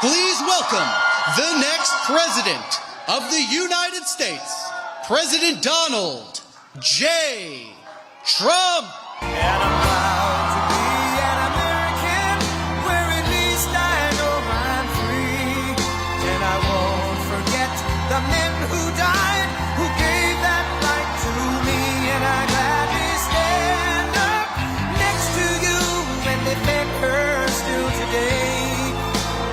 Please welcome the next President of the United States, President Donald J. Trump. And I'm proud to be an American, where at least I know I'm free. And I won't forget the men who died, who gave that right to me. And I gladly stand up next to you and defend her still today.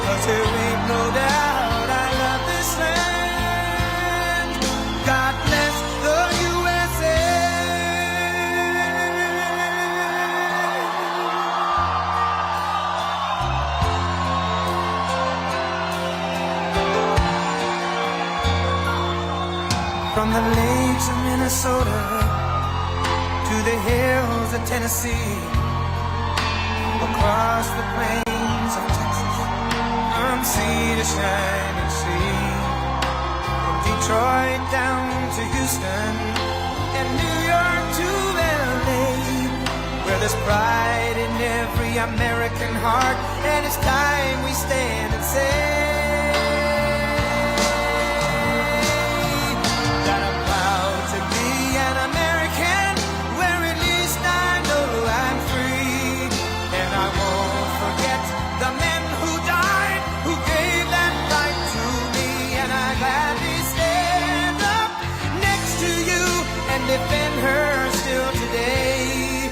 'Cause there ain't no doubt I love this land. God bless the USA. From the lakes of Minnesota to the hills of Tennessee, across the plains of Texas, from sea to shining sea, from Detroit down to Houston and New York to LA, where there's pride in every American heart, and it's time we stand and say that I'm proud to be an American, where at least I know I'm free. And I won't forget the men who died, who gave that right to me. And I gladly stand up next to you and defend her still today.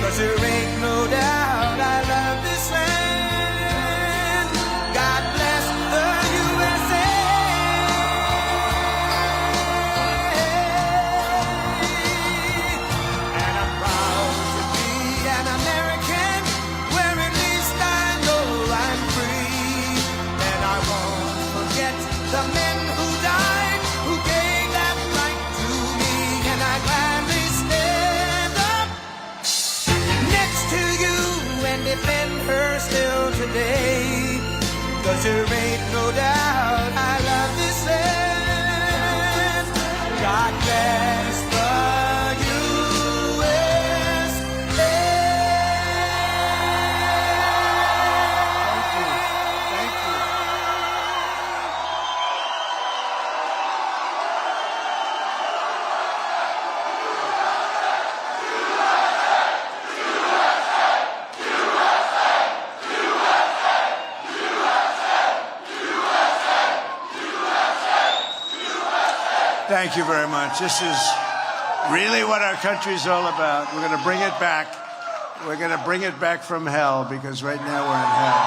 'Cause there ain't no doubt I love this land. God bless the USA. And I'm proud to be an American, where at least I know I'm free. And I won't forget the men who died, who gave that right to me. And I gladly stand up next to you and defend her still today. 'Cause there ain't no doubt I love this land. God bless the USA. Thank you. Thank you. Thank you very much. This is really what our country is all about. We're going to bring it back. We're going to bring it back from hell, because right now we're in hell.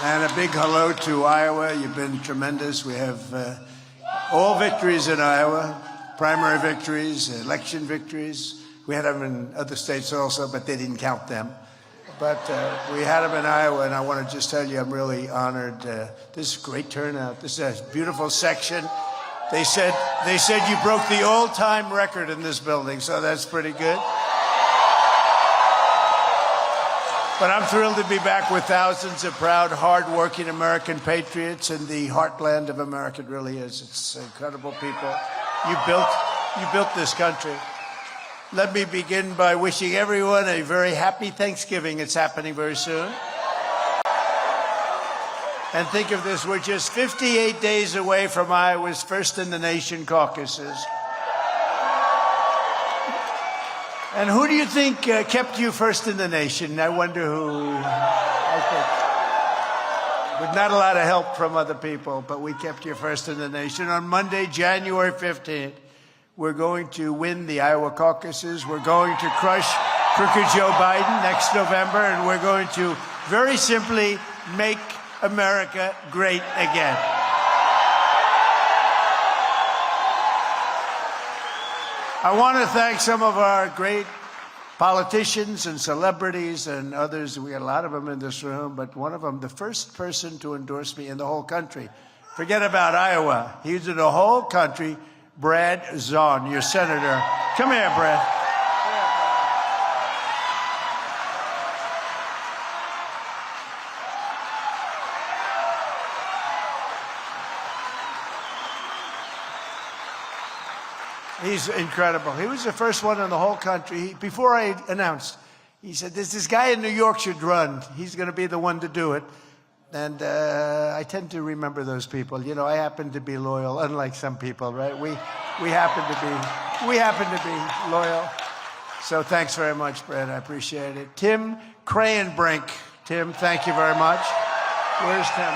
And a big hello to Iowa. You've been tremendous. We have all victories in Iowa, primary victories, election victories. We had them in other states also, but they didn't count them. But we had them in Iowa, and I want to just tell you I'm really honored. This is a great turnout. This is a beautiful section. They said you broke the all-time record in this building, so that's pretty good. But I'm thrilled to be back with thousands of proud, hard-working American patriots in the heartland of America. It really is. It's incredible people. You built this country. Let me begin by wishing everyone a very happy Thanksgiving. It's happening very soon. And think of this, we're just 58 days away from Iowa's first in the nation caucuses. And who do you think kept you first in the nation? I wonder who. With not a lot of help from other people, but we kept you first in the nation. On Monday, January 15th, we're going to win the Iowa caucuses. We're going to crush crooked Joe Biden next November, and we're going to very simply make America great again. I want to thank some of our great politicians and celebrities and others. We got a lot of them in this room, but one of them, the first person to endorse me in the whole country. Forget about Iowa. He's in the whole country. Brad Zahn, your senator. Come here, Brad. He's incredible. He was the first one in the whole country. Before I announced, He said, "There's this guy in New York should run. He's going to be the one to do it." And I tend to remember those people. You know, I happen to be loyal, unlike some people, right? We happen to be loyal. So thanks very much, Brad. I appreciate it. Tim Crayenbrink. Tim, thank you very much. Where's Tim?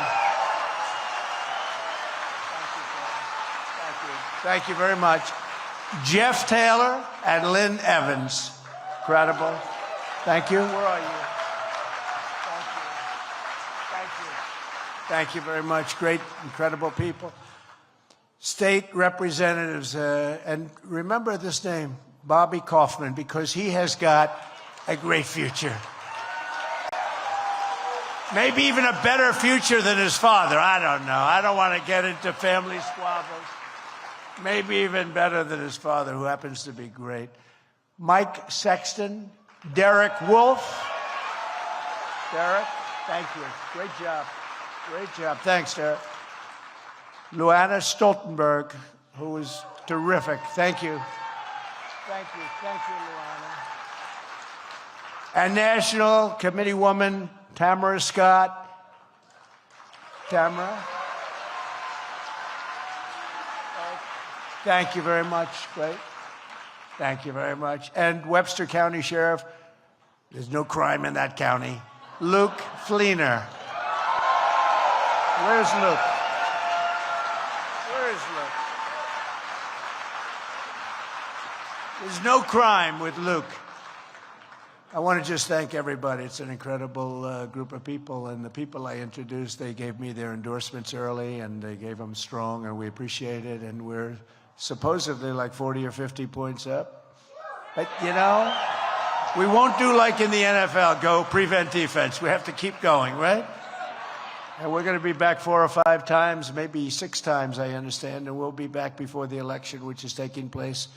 Thank you very much. Jeff Taylor and Lynn Evans. Incredible. Thank you. Where are you? Thank you very much. Great, incredible people. State representatives, and remember this name, Bobby Kaufman, because he has got a great future. Maybe even a better future than his father. I don't know. I don't want to get into family squabbles. Maybe even better than his father, who happens to be great. Mike Sexton, Derek Wolf. Derek, thank you. Great job. Great job. Thanks, Derek. Luana Stoltenberg, who was terrific. Thank you. Thank you. Thank you, Luana. And National Committee woman Tamara Scott. Tamara. Thank you very much. Great. Thank you very much. And Webster County Sheriff, there's no crime in that county, Luke Fleener. Where's Luke? Where is Luke? There's no crime with Luke. I want to just thank everybody. It's an incredible group of people, and the people I introduced, they gave me their endorsements early, and they gave them strong, and we appreciate it, and we're supposedly like 40 or 50 points up. But, you know, we won't do like in the NFL, go prevent defense. We have to keep going, right? And we're going to be back 4 or 5 times, maybe 6 times, I understand, and we'll be back before the election, which is taking place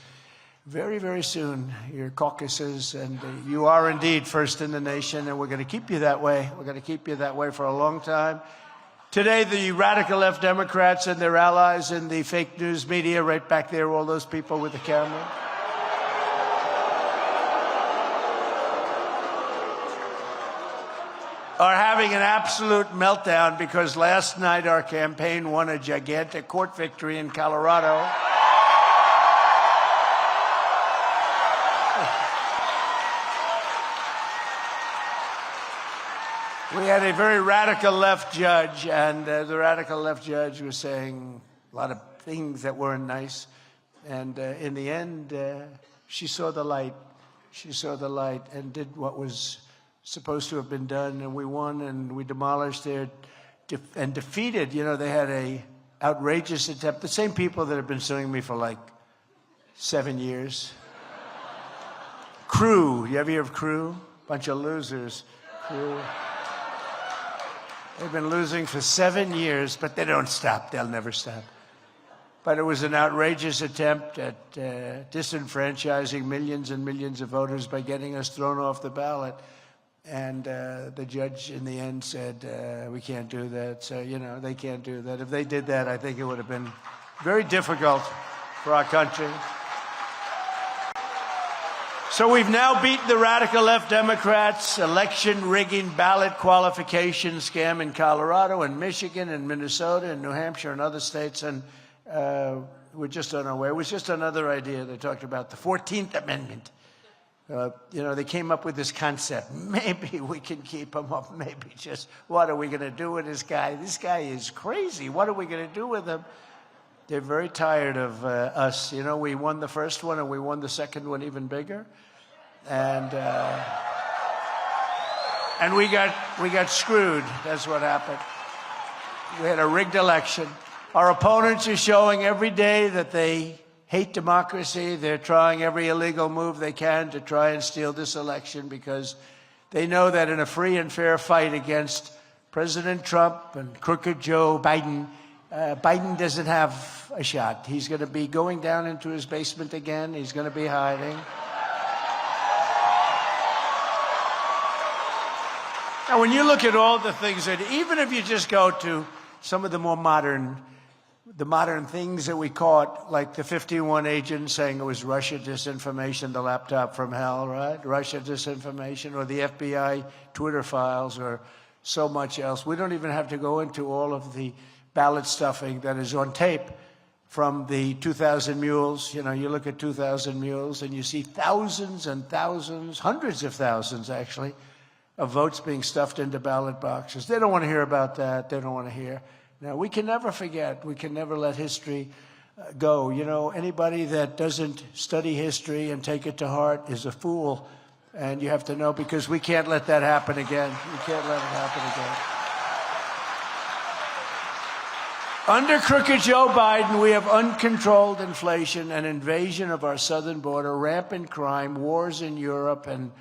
very, very soon. Your caucuses, and you are indeed first in the nation, and we're going to keep you that way. We're going to keep you that way for a long time. Today, the radical left Democrats and their allies in the fake news media, right back there, all those people with the camera, are having an absolute meltdown because last night our campaign won a gigantic court victory in Colorado. We had a very radical left judge, and the radical left judge was saying a lot of things that weren't nice. And in the end, she saw the light. She saw the light and did what was supposed to have been done, and we won, and we demolished their and defeated. You know, they had a outrageous attempt. The same people that have been suing me for like 7 years. Crew, you ever hear of Crew? Bunch of losers. Crew. They've been losing for 7 years, but they don't stop. They'll never stop. But it was an outrageous attempt at disenfranchising millions and millions of voters by getting us thrown off the ballot. And the judge in the end said, we can't do that. So, you know, they can't do that. If they did that, I think it would have been very difficult for our country. So we've now beaten the radical left Democrats' election rigging ballot qualification scam in Colorado and Michigan and Minnesota and New Hampshire and other states. And we're just on our way. It was just another idea. They talked about the 14th Amendment. You know, they came up with this concept. Maybe we can keep him up. Maybe just, what are we going to do with this guy? This guy is crazy. What are we going to do with him? They're very tired of us. You know, we won the first one, and we won the second one even bigger. And we got screwed. That's what happened. We had a rigged election. Our opponents are showing every day that they hate democracy. They're trying every illegal move they can to try and steal this election because they know that in a free and fair fight against President Trump and crooked Joe Biden, Biden doesn't have a shot. He's going to be going down into his basement again. He's going to be hiding. Now, when you look at all the things that, even if you just go to some of the more modern the modern things that we caught, like the 51 agent saying it was Russia disinformation, the laptop from hell, right? Russia disinformation, or the FBI Twitter files, or so much else. We don't even have to go into all of the ballot stuffing that is on tape from the 2,000 mules. You know, you look at 2,000 mules and you see thousands and thousands, hundreds of thousands actually, of votes being stuffed into ballot boxes. They don't want to hear about that. They don't want to hear. Now, we can never forget. We can never let history go. You know, anybody that doesn't study history and take it to heart is a fool. And you have to know, because we can't let that happen again. We can't let it happen again. Under crooked Joe Biden, we have uncontrolled inflation, an invasion of our southern border, rampant crime, wars in Europe, and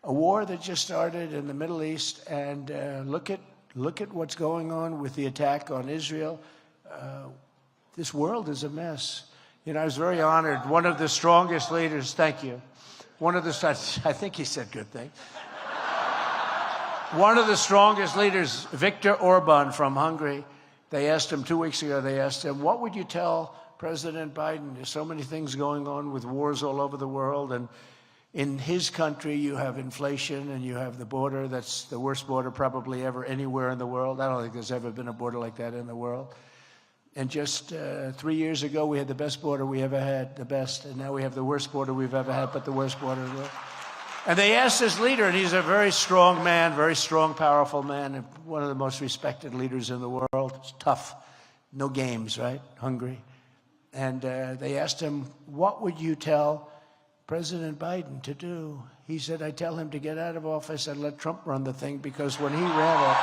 a war that just started in the Middle East. And look at what's going on with the attack on Israel. This world is a mess. You know, I was very honored. One of the strongest leaders, thank you. One of the, I think he said good things. One of the strongest leaders, Viktor Orban from Hungary, they asked him 2 weeks ago, they asked him, what would you tell President Biden? There's so many things going on with wars all over the world. And in his country, you have inflation and you have the border. That's the worst border probably ever anywhere in the world. I don't think there's ever been a border like that in the world. And just 3 years ago, we had the best border we ever had, the best. And now we have the worst border we've ever had, but the worst border in the world. And they asked this leader, and he's a very strong man, very strong, powerful man, and one of the most respected leaders in the world. It's tough. No games, right? Hungry. And they asked him, what would you tell President Biden to do? He said, I tell him to get out of office and let Trump run the thing, because when he ran it,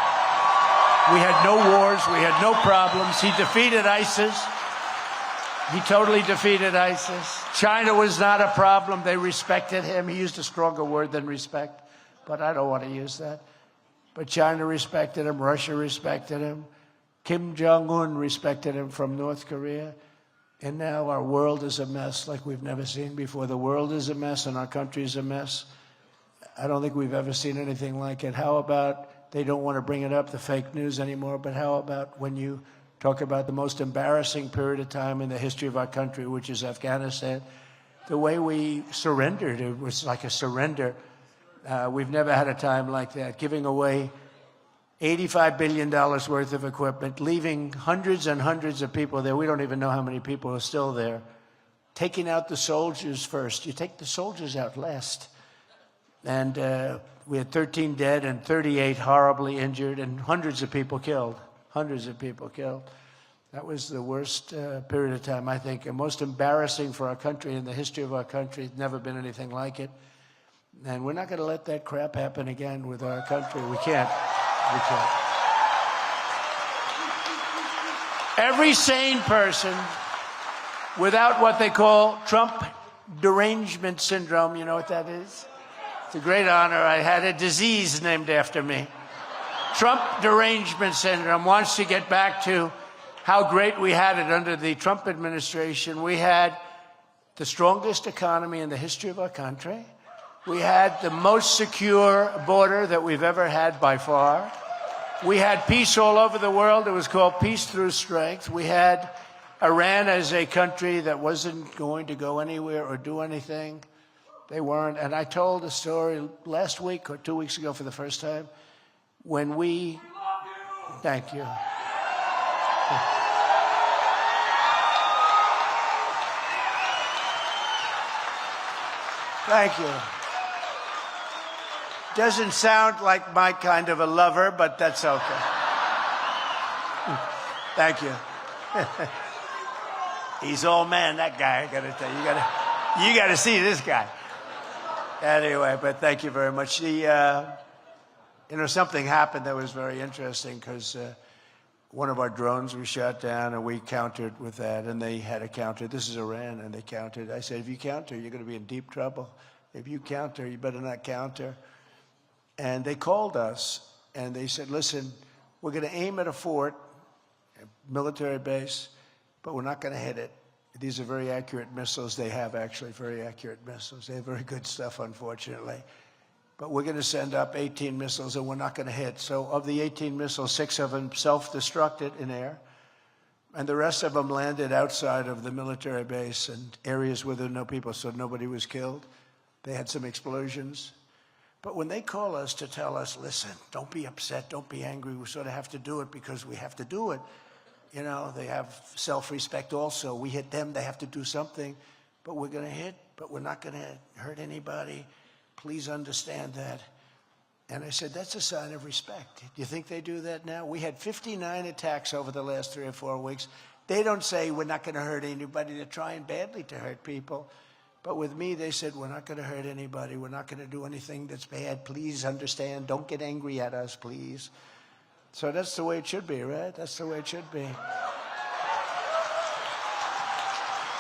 we had no wars, we had no problems. He defeated ISIS. He totally defeated ISIS. China was not a problem. They respected him. He used a stronger word than respect, but I don't want to use that. But China respected him. Russia respected him. Kim Jong-un respected him from North Korea. And now our world is a mess like we've never seen before. The world is a mess and our country is a mess. I don't think we've ever seen anything like it. How about, they don't want to bring it up, the fake news anymore, but how about when you talk about the most embarrassing period of time in the history of our country, which is Afghanistan, the way we surrendered, it was like a surrender. We've never had a time like that, giving away $85 billion worth of equipment, leaving hundreds and hundreds of people there. We don't even know how many people are still there. Taking out the soldiers first. You take the soldiers out last. And we had 13 dead and 38 horribly injured and hundreds of people killed. Hundreds of people killed. That was the worst period of time, I think, and most embarrassing for our country in the history of our country. It's never been anything like it. And we're not going to let that crap happen again with our country. We can't. We can't. Every sane person without what they call Trump derangement syndrome, you know what that is? It's a great honor. I had a disease named after me. Trump derangement syndrome wants to get back to how great we had it under the Trump administration. We had the strongest economy in the history of our country. We had the most secure border that we've ever had by far. We had peace all over the world. It was called peace through strength. We had Iran as a country that wasn't going to go anywhere or do anything. They weren't. And I told a story last week or 2 weeks ago for the first time when we... Thank you. Thank you. Doesn't sound like my kind of a lover, but that's okay. Thank you. He's all man, that guy. I gotta tell you, you gotta see this guy. Anyway, but thank you very much. You know, something happened that was very interesting because one of our drones was shot down and we countered with that, and they had a counter. This is Iran, and they countered. I said, if you counter, you're going to be in deep trouble. If you counter, you better not counter. And they called us and they said, listen, we're going to aim at a fort, a military base, but we're not going to hit it. These are very accurate missiles. They have actually very accurate missiles. They have very good stuff, unfortunately. But we're going to send up 18 missiles and we're not going to hit. So of the 18 missiles, 6 of them self-destructed in air. And the rest of them landed outside of the military base and areas where there were no people, so nobody was killed. They had some explosions. But when they call us to tell us, listen, don't be upset, don't be angry, we sort of have to do it because we have to do it. You know, they have self-respect also. We hit them, they have to do something. But we're going to hit, but we're not going to hurt anybody. Please understand that. And I said, that's a sign of respect. Do you think they do that now? We had 59 attacks over the last 3 or 4 weeks. They don't say we're not going to hurt anybody. They're trying badly to hurt people. But with me, they said, we're not going to hurt anybody. We're not going to do anything that's bad. Please understand. Don't get angry at us, please. So that's the way it should be, right? That's the way it should be.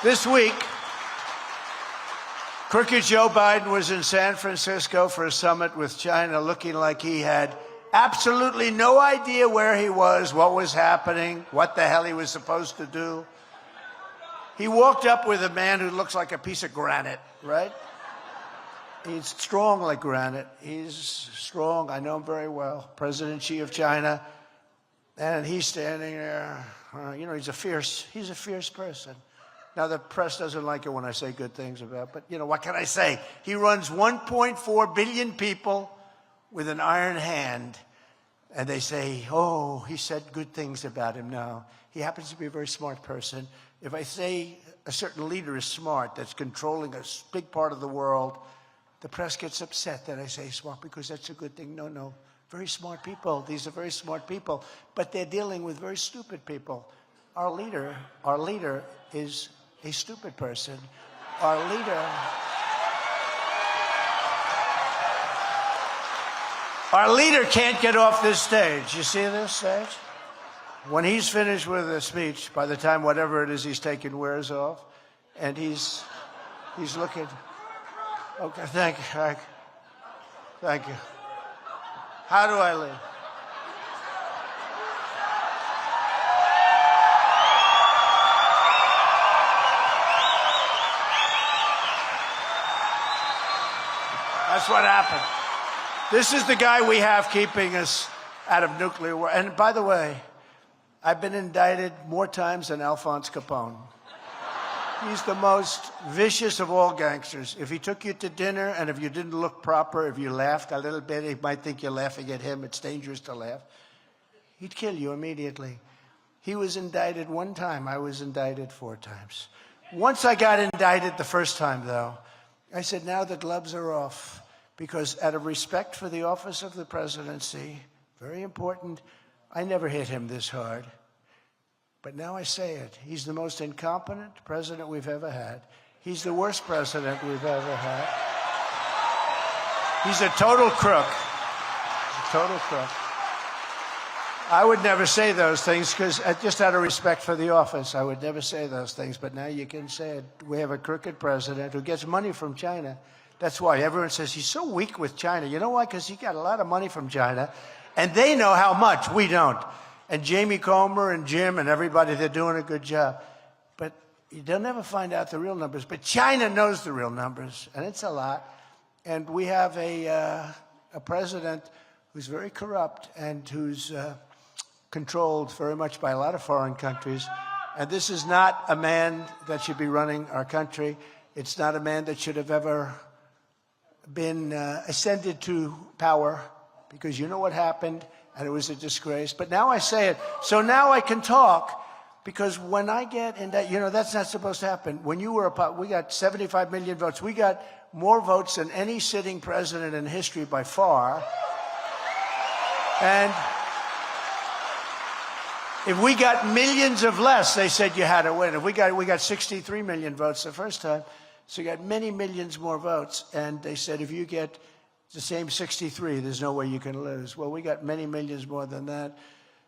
This week, crooked Joe Biden was in San Francisco for a summit with China, looking like he had absolutely no idea where he was, what was happening, what the hell he was supposed to do. He walked up with a man who looks like a piece of granite, right? He's strong like granite. He's strong. I know him very well. President Xi of China. And he's standing there. You know, he's a fierce person. Now, the press doesn't like it when I say good things about, but, you know, what can I say? He runs 1.4 billion people with an iron hand, and they say, oh, he said good things about him. No, he happens to be a very smart person. If I say a certain leader is smart, that's controlling a big part of the world, the press gets upset that I say smart because that's a good thing. No, no, very smart people. These are very smart people, but they're dealing with very stupid people. Our leader is a stupid person. Our leader can't get off this stage. You see this stage? When he's finished with a speech, by the time whatever it is he's taking wears off, and he's looking. Okay, thank you. How do I leave? That's what happened. This is the guy we have keeping us out of nuclear war. And by the way, I've been indicted more times than Alphonse Capone. He's the most vicious of all gangsters. If he took you to dinner and if you didn't look proper, if you laughed a little bit, he might think you're laughing at him. It's dangerous to laugh. He'd kill you immediately. He was indicted 1 time. I was indicted 4 times. Once I got indicted the first time, though, I said, now the gloves are off, because out of respect for the office of the presidency, very important, I never hit him this hard. But now I say it. He's the most incompetent president we've ever had. He's the worst president we've ever had. He's a total crook. A total crook. I would never say those things because just out of respect for the office, I would never say those things. But now you can say it. We have a crooked president who gets money from China. That's why everyone says he's so weak with China. You know why? Because he got a lot of money from China, and they know how much. We don't. And Jamie Comer and Jim and everybody, they're doing a good job. But they'll never find out the real numbers. But China knows the real numbers, and it's a lot. And we have a president who's very corrupt and who's controlled very much by a lot of foreign countries. And this is not a man that should be running our country. It's not a man that should have ever been ascended to power, because you know what happened, and it was a disgrace. But now I say it. So now I can talk, because when I get in that, you know, that's not supposed to happen. When you were we got 75 million votes. We got more votes than any sitting president in history by far. And if we got millions of less, they said you had to win. If we got 63 million votes the first time, so you got many millions more votes. And they said if you get the same 63, there's no way you can lose. Well, we got many millions more than that.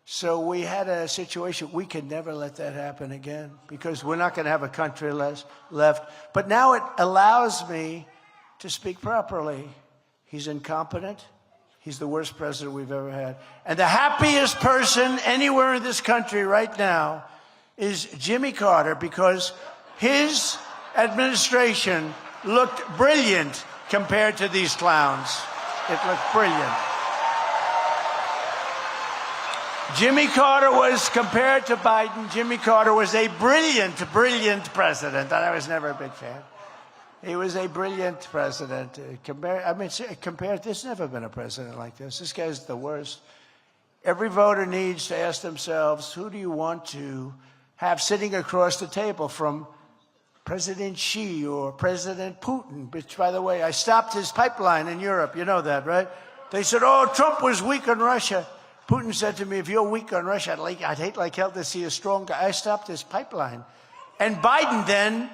So we had a situation. We could never let that happen again, because we're not going to have a country left. But now it allows me to speak properly. He's incompetent. He's the worst president we've ever had. And the happiest person anywhere in this country right now is Jimmy Carter, because his administration looked brilliant compared to these clowns. It looked brilliant. Jimmy Carter was, compared to Biden, Jimmy Carter was a brilliant president. And I was never a big fan. He was a brilliant president. There's never been a president like this. This guy's the worst. Every voter needs to ask themselves, who do you want to have sitting across the table from President Xi or President Putin? Which, by the way, I stopped his pipeline in Europe. You know that, right? They said, oh, Trump was weak on Russia. Putin said to me, if you're weak on Russia, I'd hate like hell to see a strong guy. I stopped his pipeline. And Biden then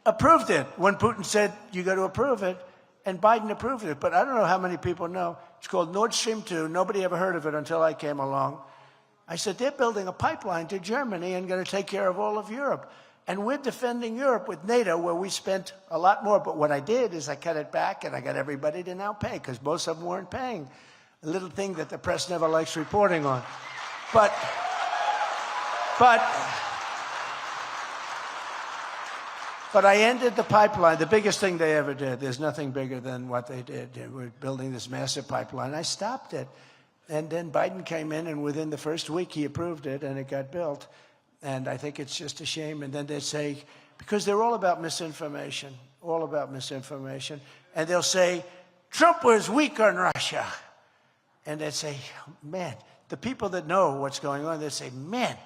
approved it when Putin said, you got to approve it. And Biden approved it. But I don't know how many people know. It's called Nord Stream 2. Nobody ever heard of it until I came along. I said, they're building a pipeline to Germany and going to take care of all of Europe. And we're defending Europe with NATO, where we spent a lot more. But what I did is I cut it back, and I got everybody to now pay, because most of them weren't paying. A little thing that the press never likes reporting on. But I ended the pipeline, the biggest thing they ever did. There's nothing bigger than what they did. We're building this massive pipeline. I stopped it. And then Biden came in, and within the first week, he approved it, and it got built. And I think it's just a shame. And then they say, because they're all about misinformation, and they'll say, Trump was weak on Russia. And they'd say, man, the people that know what's going on, they'd say, man.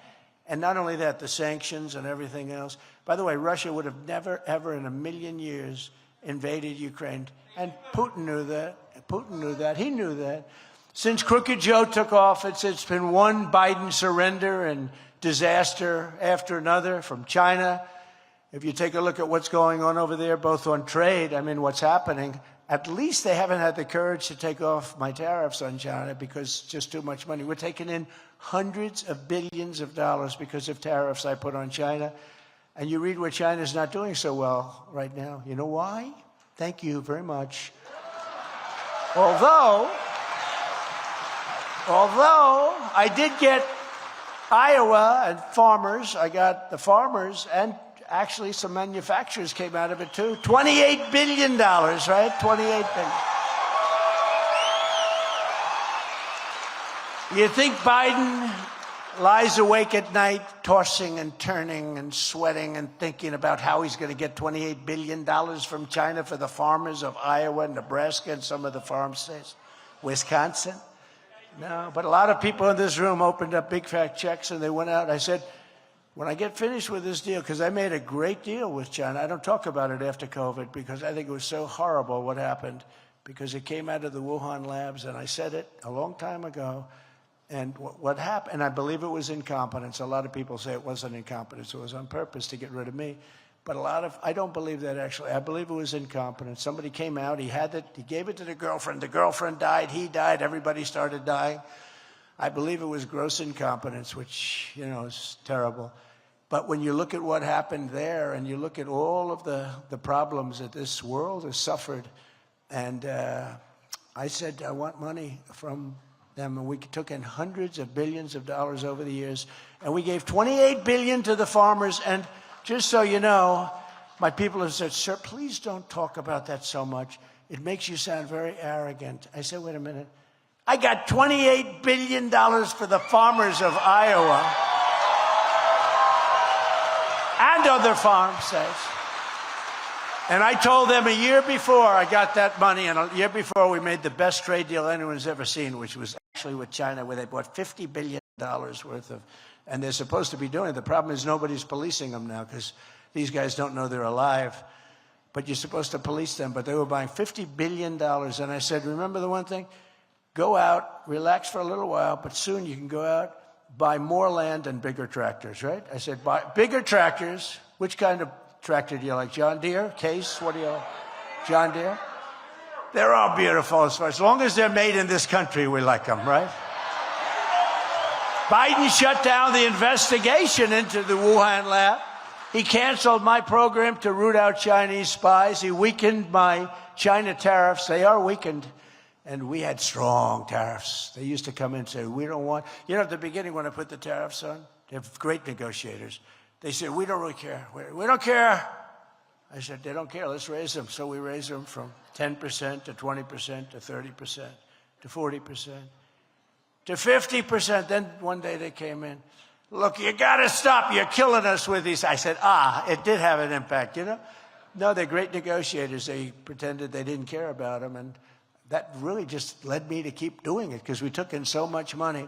And not only that, the sanctions and everything else. By the way, Russia would have never, ever in a million years invaded Ukraine. And Putin knew that. He knew that. Since Crooked Joe took office, it's been one Biden surrender and disaster after another from China. If you take a look at what's going on over there, both on trade, what's happening, at least they haven't had the courage to take off my tariffs on China because it's just too much money. We're taking in hundreds of billions of dollars because of tariffs I put on China. And you read where China's not doing so well right now. You know why? Thank you very much. Although I did get Iowa and farmers, I got the farmers, and actually some manufacturers came out of it too. $28 billion, right? $28 billion. You think Biden lies awake at night, tossing and turning and sweating and thinking about how he's going to get $28 billion from China for the farmers of Iowa, Nebraska, and some of the farm states? Wisconsin? No, but a lot of people in this room opened up big fat checks and they went out. I said, when I get finished with this deal, because I made a great deal with China, I don't talk about it after COVID because I think it was so horrible what happened, because it came out of the Wuhan labs, and I said it a long time ago. And what happened, and I believe it was incompetence. A lot of people say it wasn't incompetence. It was on purpose to get rid of me. But I don't believe that actually. I believe it was incompetence. Somebody came out, he had it, he gave it to the girlfriend. The girlfriend died, he died, everybody started dying. I believe it was gross incompetence, which, is terrible. But when you look at what happened there, and you look at all of the problems that this world has suffered, and I said, I want money from them, and we took in hundreds of billions of dollars over the years, and we gave $28 billion to the farmers. And just so you know, my people have said, sir, please don't talk about that so much. It makes you sound very arrogant. I said, wait a minute. I got $28 billion for the farmers of Iowa and other farm states. And I told them a year before I got that money, and a year before we made the best trade deal anyone's ever seen, which was actually with China, where they bought $50 billion worth of, and they're supposed to be doing it. The problem is nobody's policing them now because these guys don't know they're alive. But you're supposed to police them. But they were buying $50 billion. And I said, remember the one thing? Go out, relax for a little while, but soon you can go out, buy more land and bigger tractors, right? I said, buy bigger tractors. Which kind of tractor do you like? John Deere? Case? What do you like? John Deere? They're all beautiful. As long as they're made in this country, we like them, right? Biden shut down the investigation into the Wuhan lab. He canceled my program to root out Chinese spies. He weakened my China tariffs. They are weakened. And we had strong tariffs. They used to come in and say, we don't want... at the beginning when I put the tariffs on, they're great negotiators. They said, we don't really care. We don't care. I said, they don't care. Let's raise them. So we raised them from 10% to 20% to 30% to 40%. to 50%. Then one day they came in. Look, you got to stop. You're killing us with these. I said, it did have an impact, you know. No, they're great negotiators. They pretended they didn't care about them. And that really just led me to keep doing it because we took in so much money.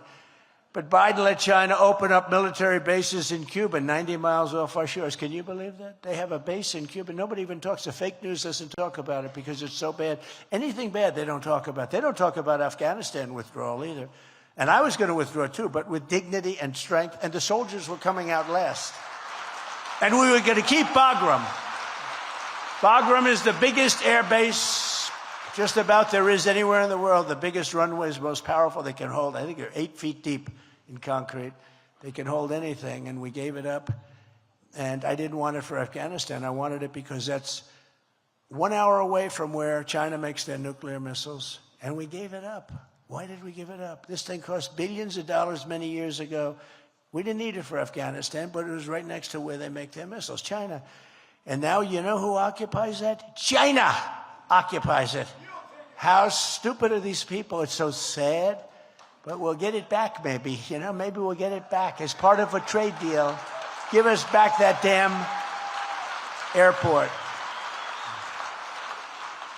But Biden let China open up military bases in Cuba, 90 miles off our shores. Can you believe that? They have a base in Cuba. Nobody even talks. The fake news doesn't talk about it because it's so bad. Anything bad, they don't talk about. They don't talk about Afghanistan withdrawal either. And I was going to withdraw too, but with dignity and strength. And the soldiers were coming out last. And we were going to keep Bagram. Bagram is the biggest air base just about there is anywhere in the world. The biggest runways, most powerful. They can hold, I think they're 8 feet deep in concrete. They can hold anything, and we gave it up. And I didn't want it for Afghanistan. I wanted it because that's 1 hour away from where China makes their nuclear missiles, and we gave it up. Why did we give it up? This thing cost billions of dollars many years ago. We didn't need it for Afghanistan, but it was right next to where they make their missiles, China. And now you know who occupies that? China occupies it. How stupid are these people? It's so sad. But we'll get it back maybe. You know, maybe we'll get it back as part of a trade deal. Give us back that damn airport.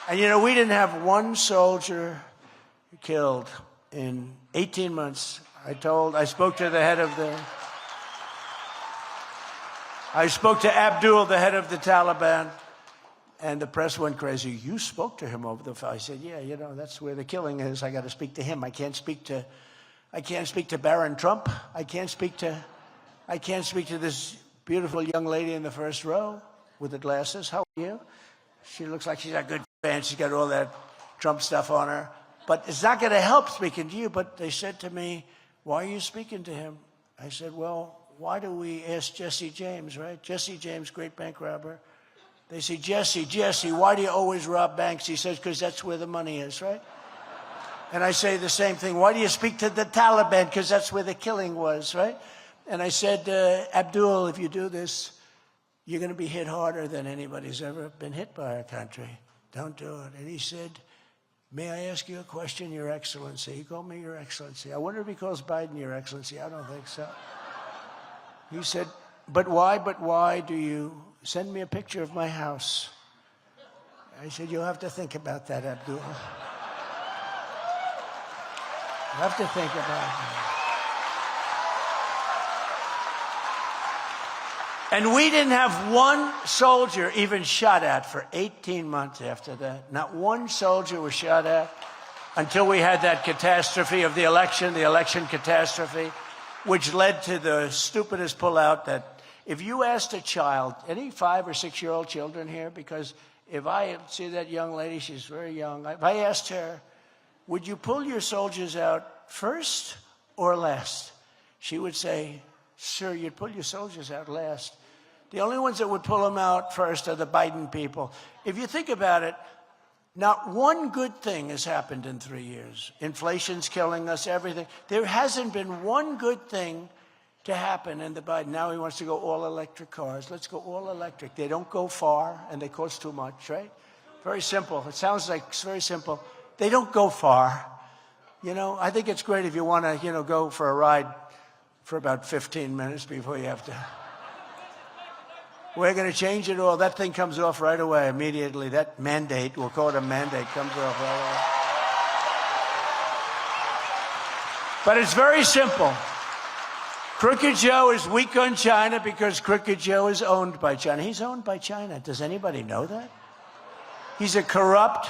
And you know, we didn't have one soldier killed in 18 months. I spoke to the head of the... I spoke to Abdul, the head of the Taliban, and the press went crazy. You spoke to him over the phone. I said, yeah, you know, that's where the killing is. I got to speak to him. I can't speak to Baron Trump. I can't speak to this beautiful young lady in the first row with the glasses. How are you? She looks like she's a good fan. She's got all that Trump stuff on her. But it's not going to help speaking to you. But they said to me, why are you speaking to him? I said, well, why do we ask Jesse James, right? Jesse James, great bank robber. They say, Jesse, why do you always rob banks? He says, because that's where the money is, right? And I say the same thing. Why do you speak to the Taliban? Because that's where the killing was, right? And I said, Abdul, if you do this, you're going to be hit harder than anybody's ever been hit by our country. Don't do it. And he said, may I ask you a question, Your Excellency? He called me Your Excellency. I wonder if he calls Biden Your Excellency. I don't think so. He said, but why do you send me a picture of my house? I said, you'll have to think about that, Abdul. You have to think about that. And we didn't have one soldier even shot at for 18 months after that. Not one soldier was shot at until we had that catastrophe of the election catastrophe, which led to the stupidest pullout that if you asked a child, any 5 or 6 year old children here, because if I see that young lady, she's very young, if I asked her, would you pull your soldiers out first or last? She would say, sir, you'd pull your soldiers out last. The only ones that would pull them out first are the Biden people. If you think about it, not one good thing has happened in 3 years. Inflation's killing us, everything. There hasn't been one good thing to happen in the Biden. Now he wants to go all electric cars. Let's go all electric. They don't go far and they cost too much, right? Very simple. It sounds like it's very simple. They don't go far. You know, I think it's great if you want to, you know, go for a ride for about 15 minutes before you have to. We're going to change it all. That thing comes off right away, immediately. That mandate, we'll call it a mandate, comes off right away. But it's very simple. Crooked Joe is weak on China because Crooked Joe is owned by China. He's owned by China. Does anybody know that? He's a corrupt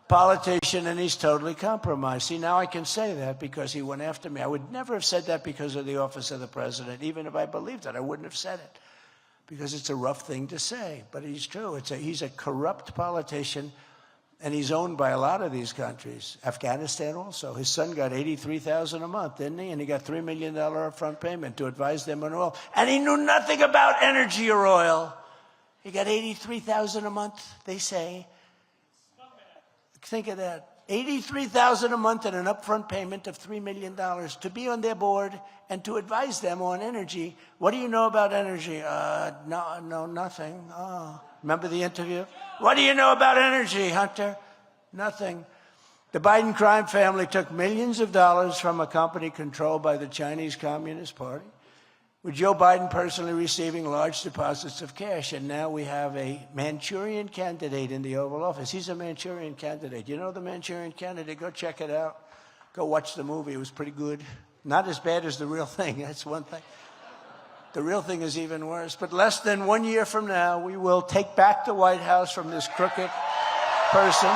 politician and he's totally compromised. See, now I can say that because he went after me. I would never have said that because of the office of the president. Even if I believed it, I wouldn't have said it. Because it's a rough thing to say, but it's true. He's a corrupt politician, and he's owned by a lot of these countries. Afghanistan also. His son got $83,000 a month, didn't he? And he got $3 million upfront payment to advise them on oil. And he knew nothing about energy or oil. He got $83,000 a month, they say. Think of that. $83,000 a month and an upfront payment of $3 million to be on their board and to advise them on energy. What do you know about energy? No, nothing. Oh, remember the interview? What do you know about energy, Hunter? Nothing. The Biden crime family took millions of dollars from a company controlled by the Chinese Communist Party, with Joe Biden personally receiving large deposits of cash. And now we have a Manchurian candidate in the Oval Office. He's a Manchurian candidate. You know the Manchurian candidate? Go check it out. Go watch the movie. It was pretty good. Not as bad as the real thing. That's one thing. The real thing is even worse. But less than 1 year from now, we will take back the White House from this crooked person.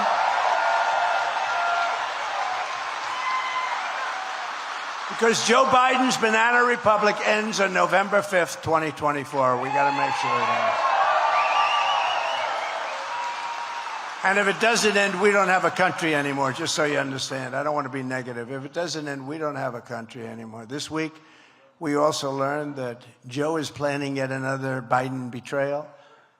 Because Joe Biden's banana republic ends on November 5th, 2024. We got to make sure it ends. And if it doesn't end, we don't have a country anymore, just so you understand. I don't want to be negative. If it doesn't end, we don't have a country anymore. This week, we also learned that Joe is planning yet another Biden betrayal.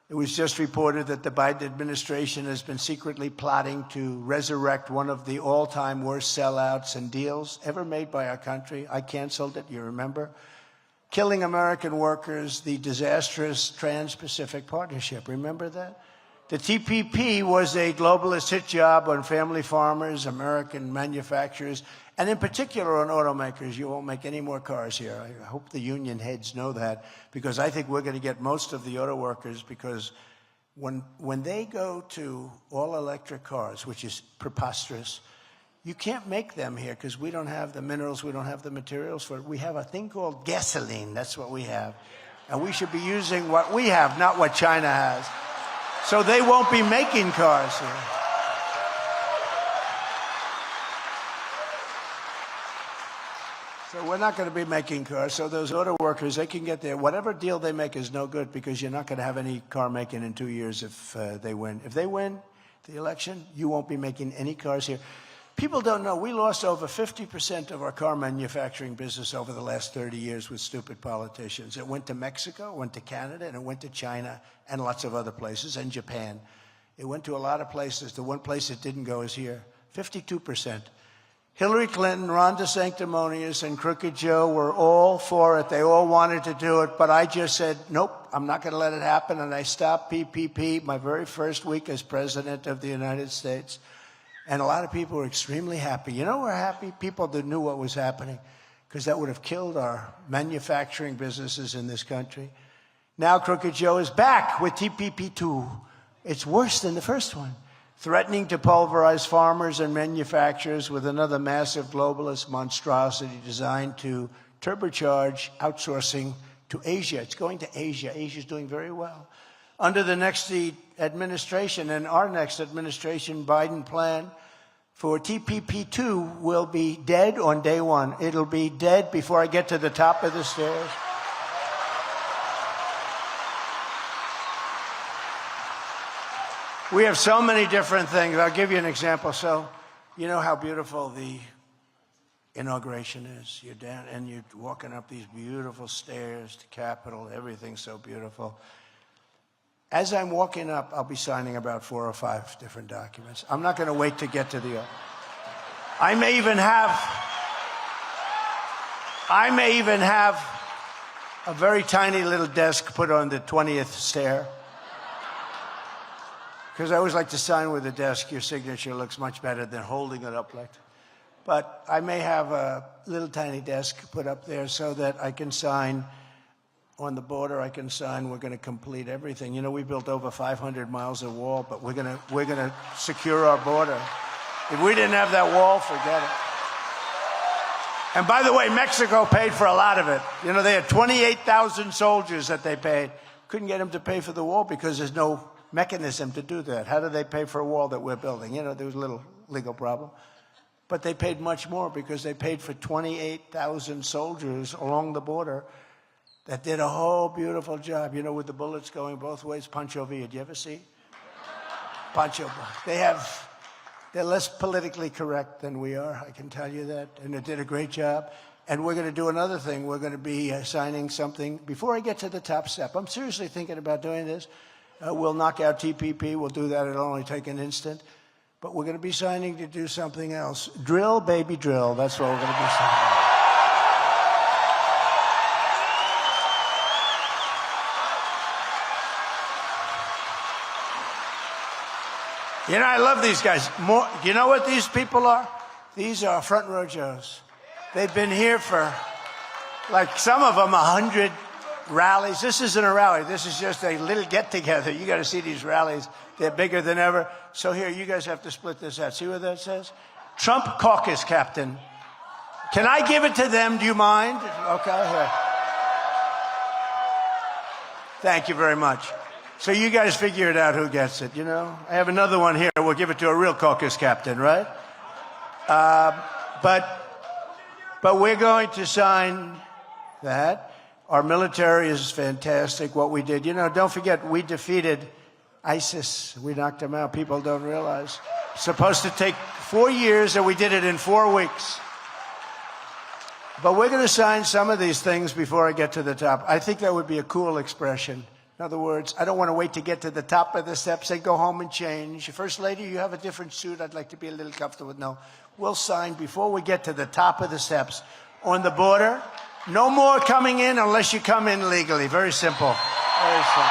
It was just reported that the Biden administration has been secretly plotting to resurrect one of the all-time worst sellouts and deals ever made by our country. I canceled it, you remember? Killing American workers, the disastrous Trans-Pacific Partnership. Remember that? The TPP was a globalist hit job on family farmers, American manufacturers, and in particular on automakers. You won't make any more cars here. I hope the union heads know that, because I think we're going to get most of the auto workers, because when they go to all-electric cars, which is preposterous, you can't make them here because we don't have the minerals, we don't have the materials for it. We have a thing called gasoline. That's what we have. And we should be using what we have, not what China has. So they won't be making cars here. So we're not going to be making cars. So those auto workers, they can get there. Whatever deal they make is no good, because you're not going to have any car making in 2 years if they win. If they win the election, you won't be making any cars here. People don't know, we lost over 50% of our car manufacturing business over the last 30 years with stupid politicians. It went to Mexico, it went to Canada, and it went to China and lots of other places, and Japan. It went to a lot of places. The one place it didn't go is here, 52%. Hillary Clinton, Ron DeSantis, and Crooked Joe were all for it. They all wanted to do it, but I just said, nope, I'm not going to let it happen, and I stopped PPP my very first week as President of the United States. And a lot of people were extremely happy. You know, we're happy? People that knew what was happening, because that would have killed our manufacturing businesses in this country. Now Crooked Joe is back with TPP2. It's worse than the first one, threatening to pulverize farmers and manufacturers with another massive globalist monstrosity designed to turbocharge outsourcing to Asia. It's going to Asia. Asia's doing very well. Under the next administration and our next administration, Biden plan for TPP2 will be dead on day one. It'll be dead before I get to the top of the stairs. We have so many different things. I'll give you an example. So, you know how beautiful the inauguration is. You're down and you're walking up these beautiful stairs to Capitol. Everything's so beautiful. As I'm walking up, I'll be signing about 4 or 5 different documents. I'm not going to wait to get to the... I may even have a very tiny little desk put on the 20th stair. Because I always like to sign with a desk. Your signature looks much better than holding it up like that. But I may have a little tiny desk put up there so that I can sign on the border. I can sign. We're going to complete everything. You know, we built over 500 miles of wall, but we're going to secure our border. If we didn't have that wall, forget it. And by the way, Mexico paid for a lot of it. You know, they had 28,000 soldiers that they paid. Couldn't get them to pay for the wall because there's no mechanism to do that. How do they pay for a wall that we're building? You know, there was a little legal problem. But they paid much more because they paid for 28,000 soldiers along the border that did a whole beautiful job, you know, with the bullets going both ways. Pancho Villa, did you ever see? Pancho. They're less politically correct than we are, I can tell you that, and they did a great job. And we're going to do another thing. We're going to be signing something. Before I get to the top step, I'm seriously thinking about doing this. We'll knock out TPP. We'll do that. It'll only take an instant. But we're going to be signing to do something else. Drill, baby, drill. That's what we're going to be signing. You know, I love these guys. You know what these people are? These are front row Joes. They've been here for, like, some of them 100 rallies. This isn't a rally. This is just a little get-together. You got to see these rallies. They're bigger than ever. So here, you guys have to split this out. See what that says? Trump Caucus Captain. Can I give it to them? Do you mind? Okay, here. Thank you very much. So you guys figure it out who gets it, you know? I have another one here. We'll give it to a real caucus captain, right? But we're going to sign that. Our military is fantastic, what we did. You know, don't forget, we defeated ISIS. We knocked them out. People don't realize. It's supposed to take 4 years, and we did it in 4 weeks. But we're going to sign some of these things before I get to the top. I think that would be a cool expression. In other words, I don't want to wait to get to the top of the steps and go home and change. First Lady, you have a different suit. I'd like to be a little comfortable. No, we'll sign before we get to the top of the steps. On the border, no more coming in unless you come in legally. Very simple. Very simple.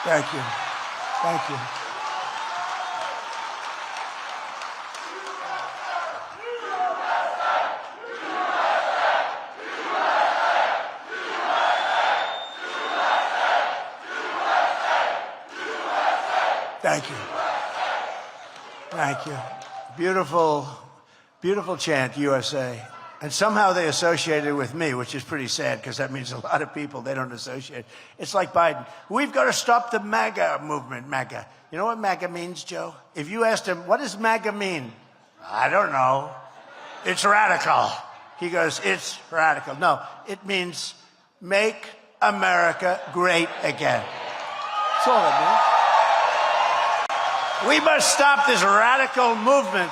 Thank you. Thank you. Thank you. Thank you. Beautiful, beautiful chant, USA. And somehow they associate it with me, which is pretty sad because that means a lot of people, they don't associate. It's like Biden. We've got to stop the MAGA movement, MAGA. You know what MAGA means, Joe? If you asked him, what does MAGA mean? I don't know. It's radical. He goes, it's radical. No, it means make America great again. That's all it means. We must stop this radical movement.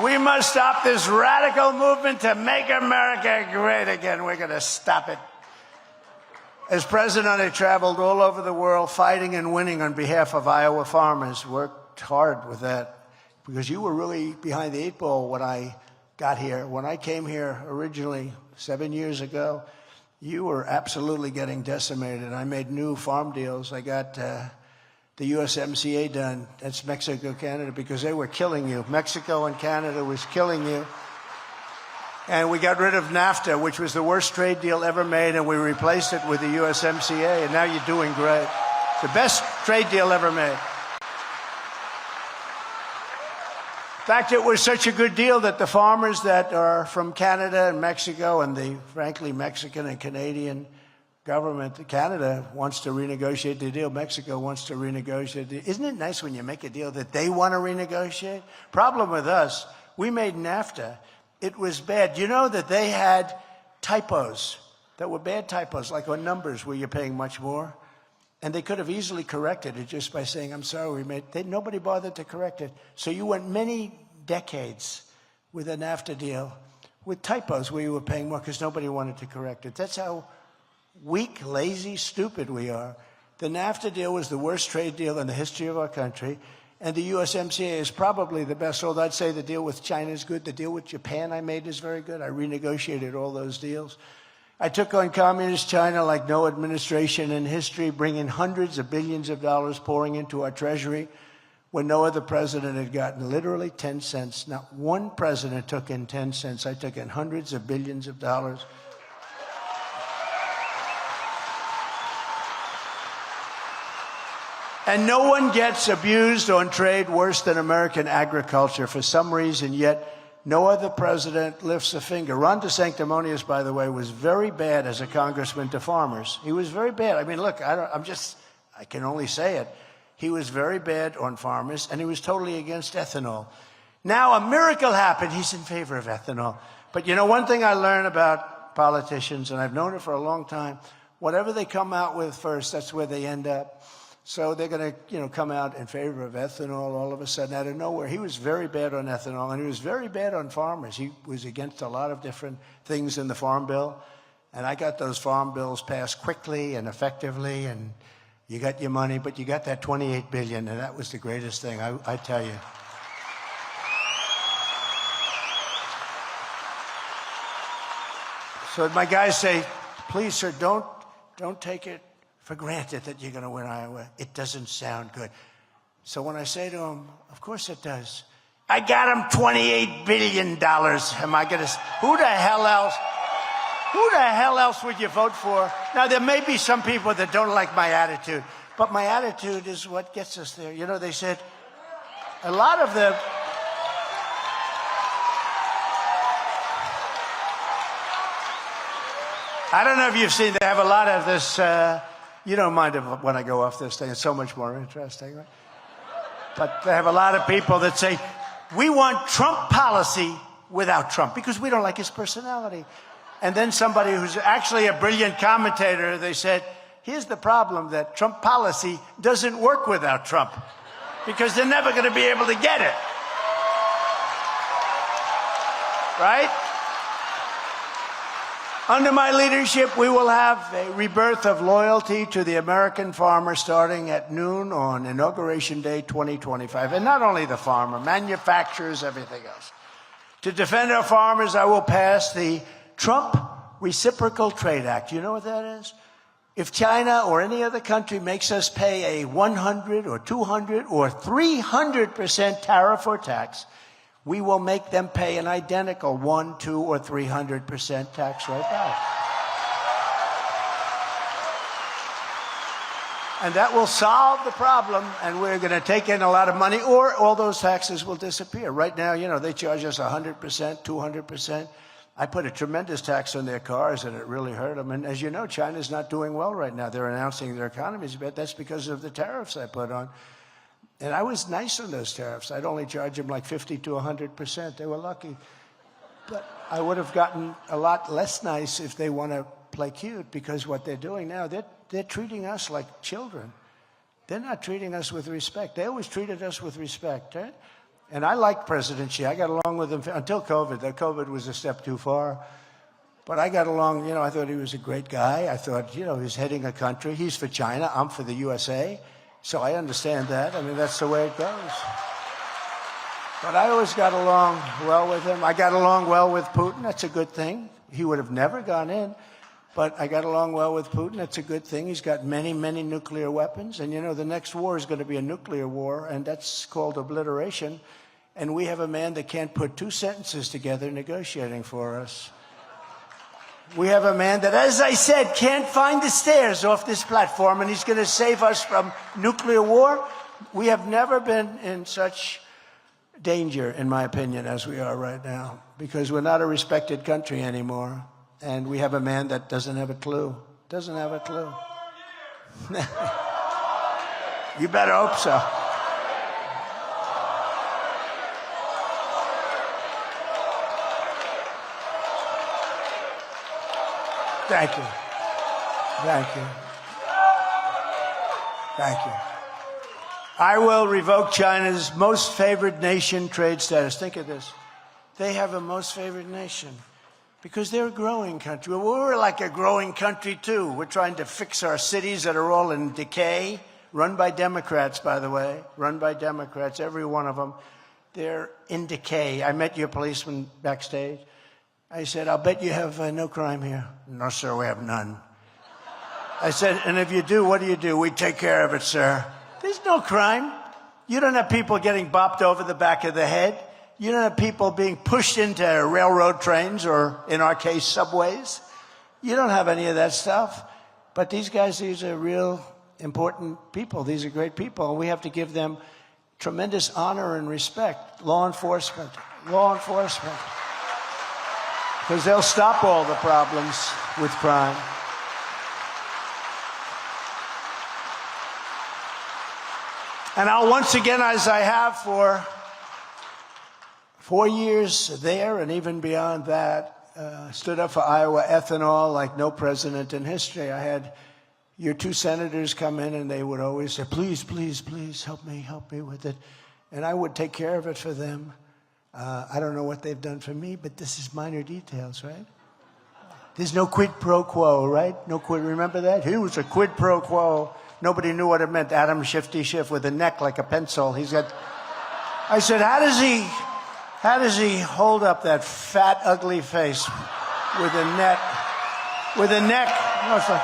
We must stop this radical movement to make America great again. We're going to stop it. As president, I traveled all over the world fighting and winning on behalf of Iowa farmers. Worked hard with that because you were really behind the 8 ball when I got here. When I came here originally 7 years ago, you were absolutely getting decimated. I made new farm deals. I got the USMCA done. That's Mexico, Canada, because they were killing you. Mexico and Canada was killing you. And we got rid of NAFTA, which was the worst trade deal ever made, and we replaced it with the USMCA, and now you're doing great. The best trade deal ever made. In fact, it was such a good deal that the farmers that are from Canada and Mexico and the, frankly, Mexican and Canadian government, Canada wants to renegotiate the deal. Mexico wants to renegotiate the deal. Isn't it nice when you make a deal that they want to renegotiate? Problem with us, we made NAFTA. It was bad. You know that they had typos that were bad typos, like on numbers where you're paying much more. And they could have easily corrected it just by saying, I'm sorry, nobody bothered to correct it. So you went many decades with a NAFTA deal with typos where you were paying more because nobody wanted to correct it. That's how weak, lazy, stupid we are. The NAFTA deal was the worst trade deal in the history of our country, and the USMCA is probably the best. Although I'd say the deal with China is good. The deal with Japan I made is very good. I renegotiated all those deals. I took on communist China like no administration in history, bringing hundreds of billions of dollars pouring into our treasury when no other president had gotten literally 10 cents. Not one president took in 10 cents. I took in hundreds of billions of dollars. And no one gets abused on trade worse than American agriculture for some reason, yet no other president lifts a finger. Ron DeSantis, by the way, was very bad as a congressman to farmers. He was very bad. I mean, look, I can only say it. He was very bad on farmers, and he was totally against ethanol. Now a miracle happened. He's in favor of ethanol. But you know, one thing I learned about politicians, and I've known it for a long time, whatever they come out with first, that's where they end up. So they're going to, come out in favor of ethanol all of a sudden out of nowhere. He was very bad on ethanol, and he was very bad on farmers. He was against a lot of different things in the Farm Bill, and I got those Farm Bills passed quickly and effectively, and you got your money, but you got that $28 billion, and that was the greatest thing, I tell you. So my guys say, please, sir, don't take it for granted that you're going to win Iowa. It doesn't sound good. So when I say to them, of course it does. I got him $28 billion. Am I going to? Who the hell else would you vote for? Now, there may be some people that don't like my attitude, but my attitude is what gets us there. You know, they said a lot of the... I don't know if you've seen, they have a lot of this, you don't mind when I go off this thing, it's so much more interesting, right? But they have a lot of people that say, we want Trump policy without Trump, because we don't like his personality. And then somebody who's actually a brilliant commentator, they said, here's the problem, that Trump policy doesn't work without Trump, because they're never going to be able to get it. Right? Under my leadership, we will have a rebirth of loyalty to the American farmer starting at noon on Inauguration Day 2025. And not only the farmer, manufacturers, everything else. To defend our farmers, I will pass the Trump Reciprocal Trade Act. You know what that is? If China or any other country makes us pay a 100 or 200 or 300% tariff or tax, we will make them pay an identical 100, 200, or 300% tax right back. And that will solve the problem, and we're going to take in a lot of money, or all those taxes will disappear. Right now, you know, they charge us 100%, 200%. I put a tremendous tax on their cars, and it really hurt them. And as you know, China's not doing well right now. They're announcing their economy's a bit. That's because of the tariffs I put on. And I was nice on those tariffs. I'd only charge them like 50 to 100%. They were lucky. But I would have gotten a lot less nice if they want to play cute, because what they're doing now, they're treating us like children. They're not treating us with respect. They always treated us with respect, right? And I like President Xi. I got along with him until COVID. The COVID was a step too far. But I got along, you know, I thought he was a great guy. I thought, you know, he's heading a country. He's for China. I'm for the USA. So I understand that. I mean, that's the way it goes. But I always got along well with him. I got along well with Putin. That's a good thing. He would have never gone in. But I got along well with Putin. That's a good thing. He's got many, many nuclear weapons. And, you know, the next war is going to be a nuclear war, and that's called obliteration. And we have a man that can't put two sentences together negotiating for us. We have a man that, as I said, can't find the stairs off this platform, and he's going to save us from nuclear war. We have never been in such danger, in my opinion, as we are right now, because we're not a respected country anymore, and we have a man that doesn't have a clue. Doesn't have a clue. You better hope so. Thank you. Thank you. Thank you. I will revoke China's most favored nation trade status. Think of this. They have a most favored nation because they're a growing country. Well, we're like a growing country, too. We're trying to fix our cities that are all in decay, run by Democrats, by the way, run by Democrats, every one of them. They're in decay. I met your policeman backstage. I said, I'll bet you have no crime here. No, sir, we have none. I said, and if you do, what do? We take care of it, sir. There's no crime. You don't have people getting bopped over the back of the head. You don't have people being pushed into railroad trains or, in our case, subways. You don't have any of that stuff. But these guys, these are real important people. These are great people. And we have to give them tremendous honor and respect. Law enforcement. Because they'll stop all the problems with crime. And I'll once again, as I have for 4 years there and even beyond that, stood up for Iowa ethanol like no president in history. I had your two senators come in and they would always say, please, please, please, help me with it. And I would take care of it for them. I don't know what they've done for me, but this is minor details, right? There's no quid pro quo, right? No quid. Remember that? He was a quid pro quo. Nobody knew what it meant. Adam Shifty Schiff with a neck like a pencil. He's got. I said, how does he hold up that fat, ugly face with a net? with a neck. No, it's like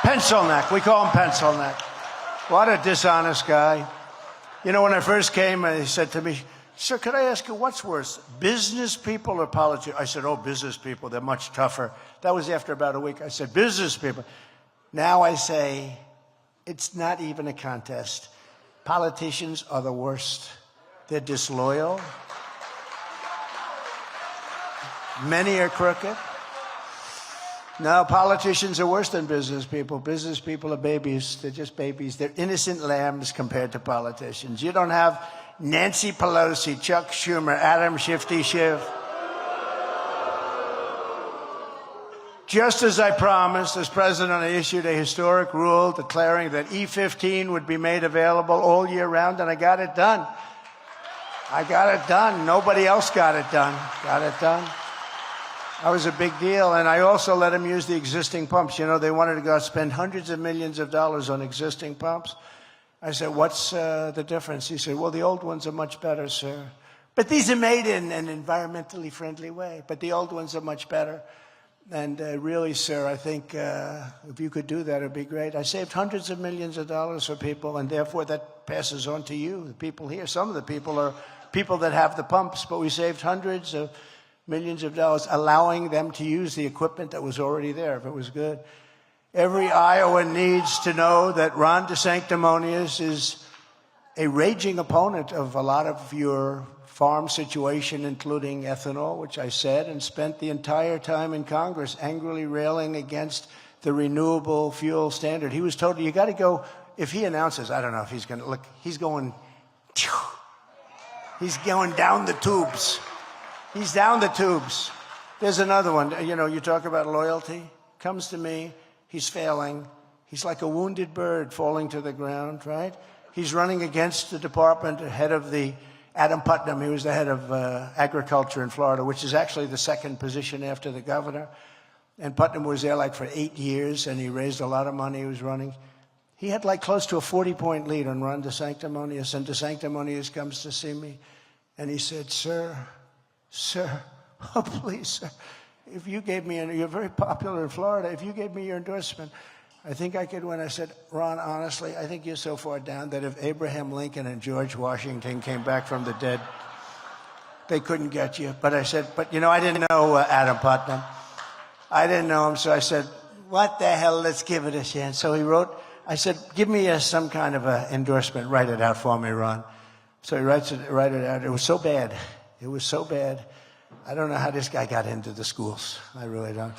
pencil neck. We call him pencil neck. What a dishonest guy. You know, when I first came, he said to me, "Sir, could I ask you what's worse, business people or politicians?" I said, "Oh, business people, they're much tougher." That was after about a week. I said, "Business people." Now I say, it's not even a contest. Politicians are the worst. They're disloyal. Many are crooked. No, politicians are worse than business people. Business people are babies. They're just babies. They're innocent lambs compared to politicians. You don't have Nancy Pelosi, Chuck Schumer, Adam Shifty Schiff. Just as I promised, as president, I issued a historic rule declaring that E-15 would be made available all year round, and I got it done. I got it done. Nobody else got it done. Got it done. That was a big deal, and I also let them use the existing pumps. You know, they wanted to go spend hundreds of millions of dollars on existing pumps. I said, "What's the difference?" He said, "Well, the old ones are much better, sir. But these are made in an environmentally friendly way. But the old ones are much better. And really, sir, I think if you could do that, it'd be great." I saved hundreds of millions of dollars for people, and therefore that passes on to you, the people here. Some of the people are people that have the pumps, but we saved hundreds of millions of dollars, allowing them to use the equipment that was already there, if it was good. Every Iowan needs to know that Ron DeSantis is a raging opponent of a lot of your farm situation, including ethanol, which I said, and spent the entire time in Congress angrily railing against the renewable fuel standard. He was told, you got to go, if he announces, I don't know if he's going to, look, he's going down the tubes. He's down the tubes. There's another one. You know, you talk about loyalty. Comes to me. He's failing. He's like a wounded bird falling to the ground, right? He's running against the department, head of the Adam Putnam. He was the head of agriculture in Florida, which is actually the second position after the governor. And Putnam was there like for 8 years, and he raised a lot of money. He was running. He had like close to a 40-point lead on Ron DeSantis, and DeSantis comes to see me, and he said, Sir, oh, please, sir, if you gave me, you're very popular in Florida, if you gave me your endorsement, I think I could win. I said, Ron, honestly, I think you're so far down that if Abraham Lincoln and George Washington came back from the dead, they couldn't get you. But I said, but you know, I didn't know Adam Putnam. I didn't know him, so I said, what the hell, let's give it a chance. So he wrote, I said, give me some kind of an endorsement, write it out for me, Ron. So he write it out. It was so bad. It was so bad. I don't know how this guy got into the schools. I really don't.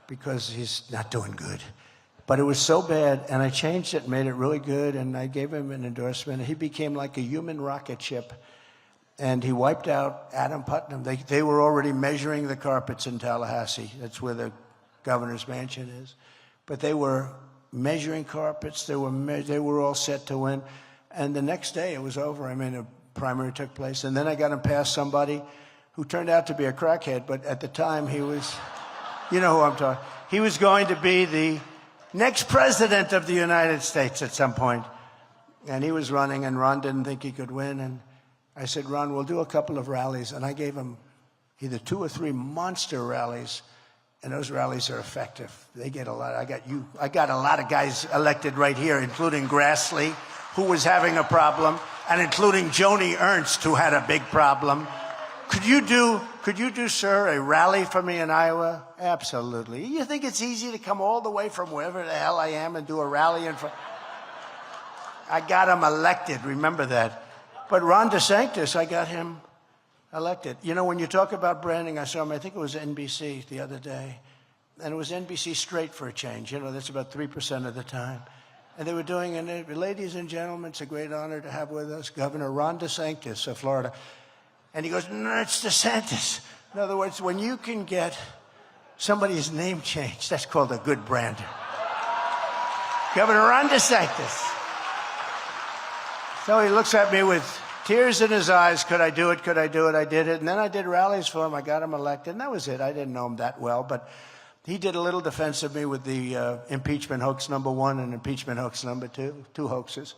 Because he's not doing good. But it was so bad, and I changed it and made it really good, and I gave him an endorsement. He became like a human rocket ship, and he wiped out Adam Putnam. They were already measuring the carpets in Tallahassee. That's where the governor's mansion is. But they were measuring carpets. They were all set to win. And the next day, it was over. I mean, a primary took place. And then I got him past somebody who turned out to be a crackhead, but at the time he was, you know who I'm talking. He was going to be the next president of the United States at some point. And he was running, and Ron didn't think he could win. And I said, Ron, we'll do a couple of rallies. And I gave him either 2 or 3 monster rallies. And those rallies are effective. They get a lot. I got a lot of guys elected right here, including Grassley, who was having a problem, and including Joni Ernst, who had a big problem. Could you do, sir, a rally for me in Iowa? Absolutely. You think it's easy to come all the way from wherever the hell I am and do a rally in front? I got him elected, remember that. But Ron DeSantis, I got him elected. You know, when you talk about branding, I saw him, I think it was NBC the other day, and it was NBC Straight for a change. You know, that's about 3% of the time. And they were doing, and ladies and gentlemen, it's a great honor to have with us Governor Ron DeSantis of Florida. And he goes, no, it's DeSantis. In other words, when you can get somebody's name changed, that's called a good brander. Governor Ron DeSantis. So he looks at me with tears in his eyes. Could I do it? Could I do it? I did it. And then I did rallies for him. I got him elected. And that was it. I didn't know him that well. But he did a little defense of me with the impeachment hoax #1 and impeachment hoax #2, 2 hoaxes.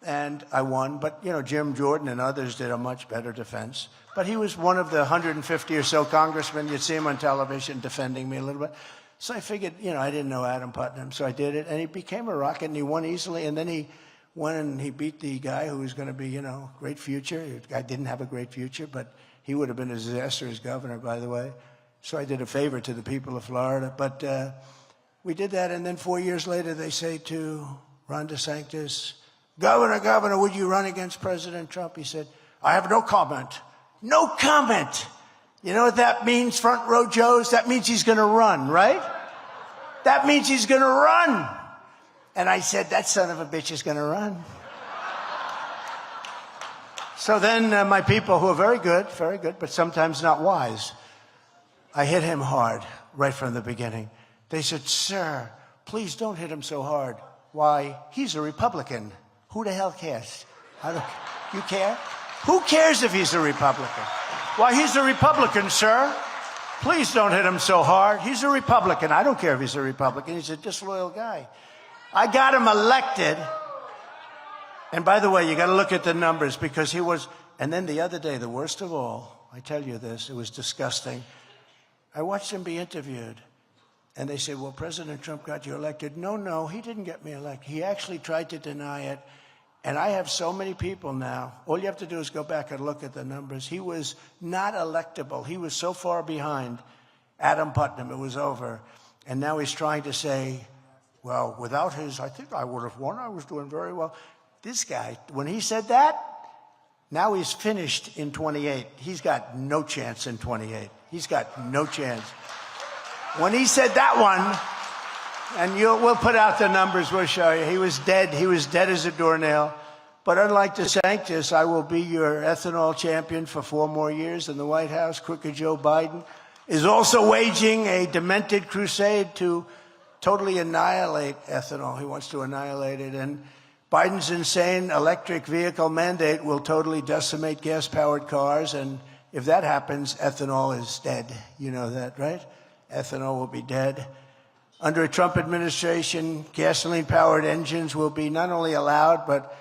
and I won. But, you know, Jim Jordan and others did a much better defense. But he was one of the 150 or so congressmen. You'd see him on television defending me a little bit. So I figured, you know, I didn't know Adam Putnam, so I did it. And he became a rocket, and he won easily. And then he went and he beat the guy who was going to be, you know, great future. The guy didn't have a great future, but he would have been a disaster as governor, by the way. So I did a favor to the people of Florida. But we did that, and then 4 years later, they say to Ron DeSantis, Governor, would you run against President Trump? He said, I have no comment. No comment. You know what that means, front row Joes? That means he's going to run, right? That means he's going to run. And I said, that son of a bitch is going to run. So then my people, who are very good, but sometimes not wise, I hit him hard right from the beginning. They said, sir, please don't hit him so hard. Why? He's a Republican. Who the hell cares? You care? Who cares if he's a Republican? Why, he's a Republican, sir. Please don't hit him so hard. He's a Republican. I don't care if he's a Republican. He's a disloyal guy. I got him elected. And by the way, you got to look at the numbers because he was, and then the other day, the worst of all, I tell you this, it was disgusting. I watched him be interviewed. And they said, well, President Trump got you elected. No, he didn't get me elected. He actually tried to deny it. And I have so many people now. All you have to do is go back and look at the numbers. He was not electable. He was so far behind Adam Putnam, it was over. And now he's trying to say, well, without his, I think I would have won. I was doing very well. This guy, when he said that, now he's finished in 28. He's got no chance in 28. He's got no chance. When he said that one, and we'll put out the numbers, we'll show you. He was dead. He was dead as a doornail. But unlike DeSantis, I will be your ethanol champion for 4 more years in the White House. Crooked Joe Biden is also waging a demented crusade to totally annihilate ethanol. He wants to annihilate it. And Biden's insane electric vehicle mandate will totally decimate gas-powered cars. And if that happens, ethanol is dead. You know that, right? Ethanol will be dead. Under a Trump administration, gasoline-powered engines will be not only allowed, but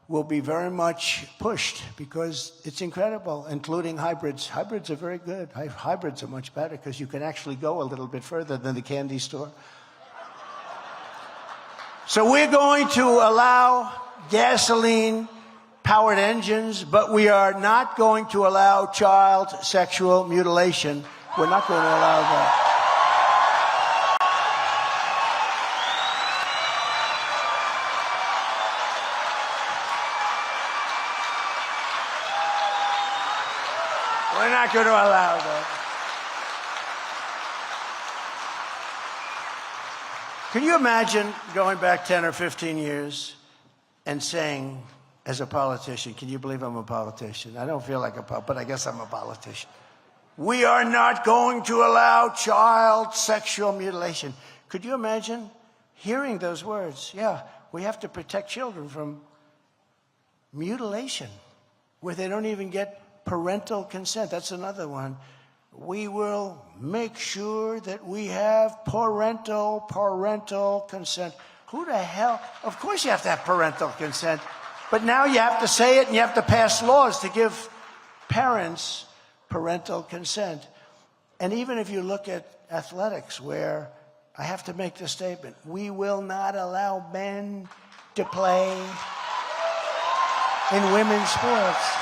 will be very much pushed because it's incredible, including hybrids. Hybrids are very good. Hybrids are much better because you can actually go a little bit further than the candy store. So we're going to allow gasoline-powered engines, but we are not going to allow child sexual mutilation. We're not going to allow that. We're not going to allow that. Can you imagine going back 10 or 15 years and saying, as a politician, can you believe I'm a politician? I don't feel like a politician, but I guess I'm a politician. We are not going to allow child sexual mutilation. Could you imagine hearing those words? Yeah, we have to protect children from mutilation, where they don't even get parental consent. That's another one. We will make sure that we have parental consent. Who the hell? Of course you have to have parental consent. But now you have to say it and you have to pass laws to give parents parental consent. And even if you look at athletics, where I have to make the statement, we will not allow men to play in women's sports.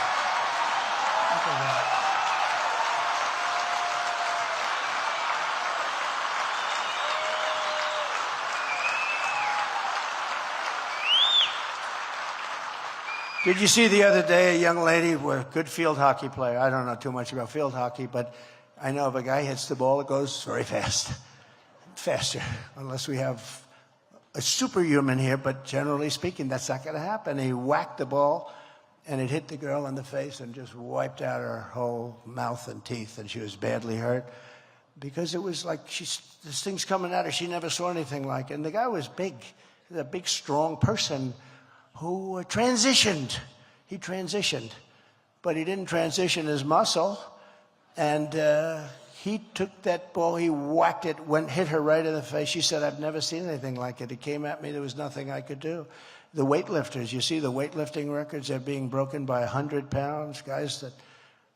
Did you see the other day a young lady, a good field hockey player? I don't know too much about field hockey, but I know if a guy hits the ball, it goes very fast. Faster, unless we have a superhuman here, but generally speaking, that's not going to happen. He whacked the ball, and it hit the girl in the face and just wiped out her whole mouth and teeth, and she was badly hurt because it was like this thing's coming at her. She never saw anything like it. And the guy was big, a big, strong person who transitioned. He transitioned, but he didn't transition his muscle, and He took that ball, he whacked it, hit her right in the face. She said, I've never seen anything like it. It came at me, there was nothing I could do. The weightlifters, you see the weightlifting records are being broken by 100 pounds. Guys that,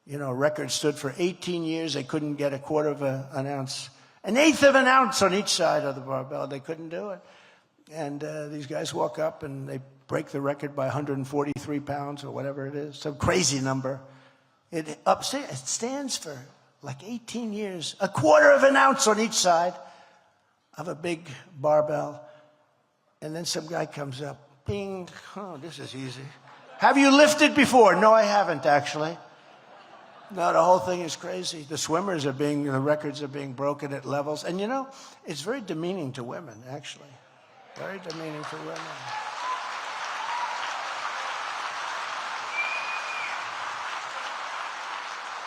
records stood for 18 years. They couldn't get a quarter of an ounce, an eighth of an ounce on each side of the barbell. They couldn't do it. And these guys walk up and they break the record by 143 pounds or whatever it is, some crazy number. It stands for like 18 years, a quarter of an ounce on each side of a big barbell. And then some guy comes up, bing, oh, this is easy. Have you lifted before? No, I haven't, actually. No, the whole thing is crazy. The swimmers the records are being broken at levels. And it's very demeaning to women, actually. Very demeaning to women.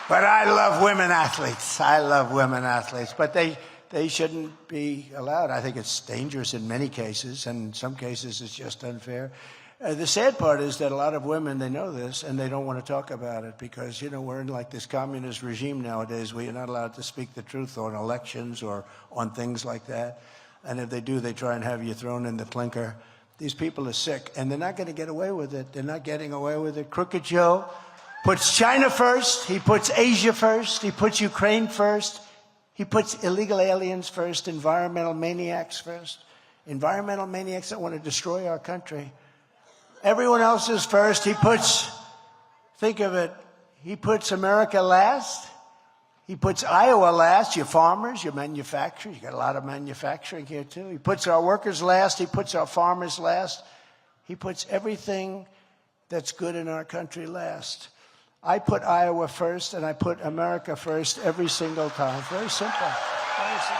But I love women athletes. I love women athletes. But they shouldn't be allowed. I think it's dangerous in many cases, and in some cases it's just unfair. The sad part is that a lot of women, they know this, and they don't want to talk about it because, we're in like this communist regime nowadays where you're not allowed to speak the truth on elections or on things like that. And if they do, they try and have you thrown in the clinker. These people are sick, and they're not going to get away with it. They're not getting away with it. Crooked Joe puts China first. He puts Asia first. He puts Ukraine first. He puts illegal aliens first, environmental maniacs first. Environmental maniacs that want to destroy our country. Everyone else is first. He puts, think of it, he puts America last. He puts Iowa last, your farmers, your manufacturers. You got a lot of manufacturing here, too. He puts our workers last. He puts our farmers last. He puts everything that's good in our country last. I put Iowa first, and I put America first every single time. Very simple. Very simple.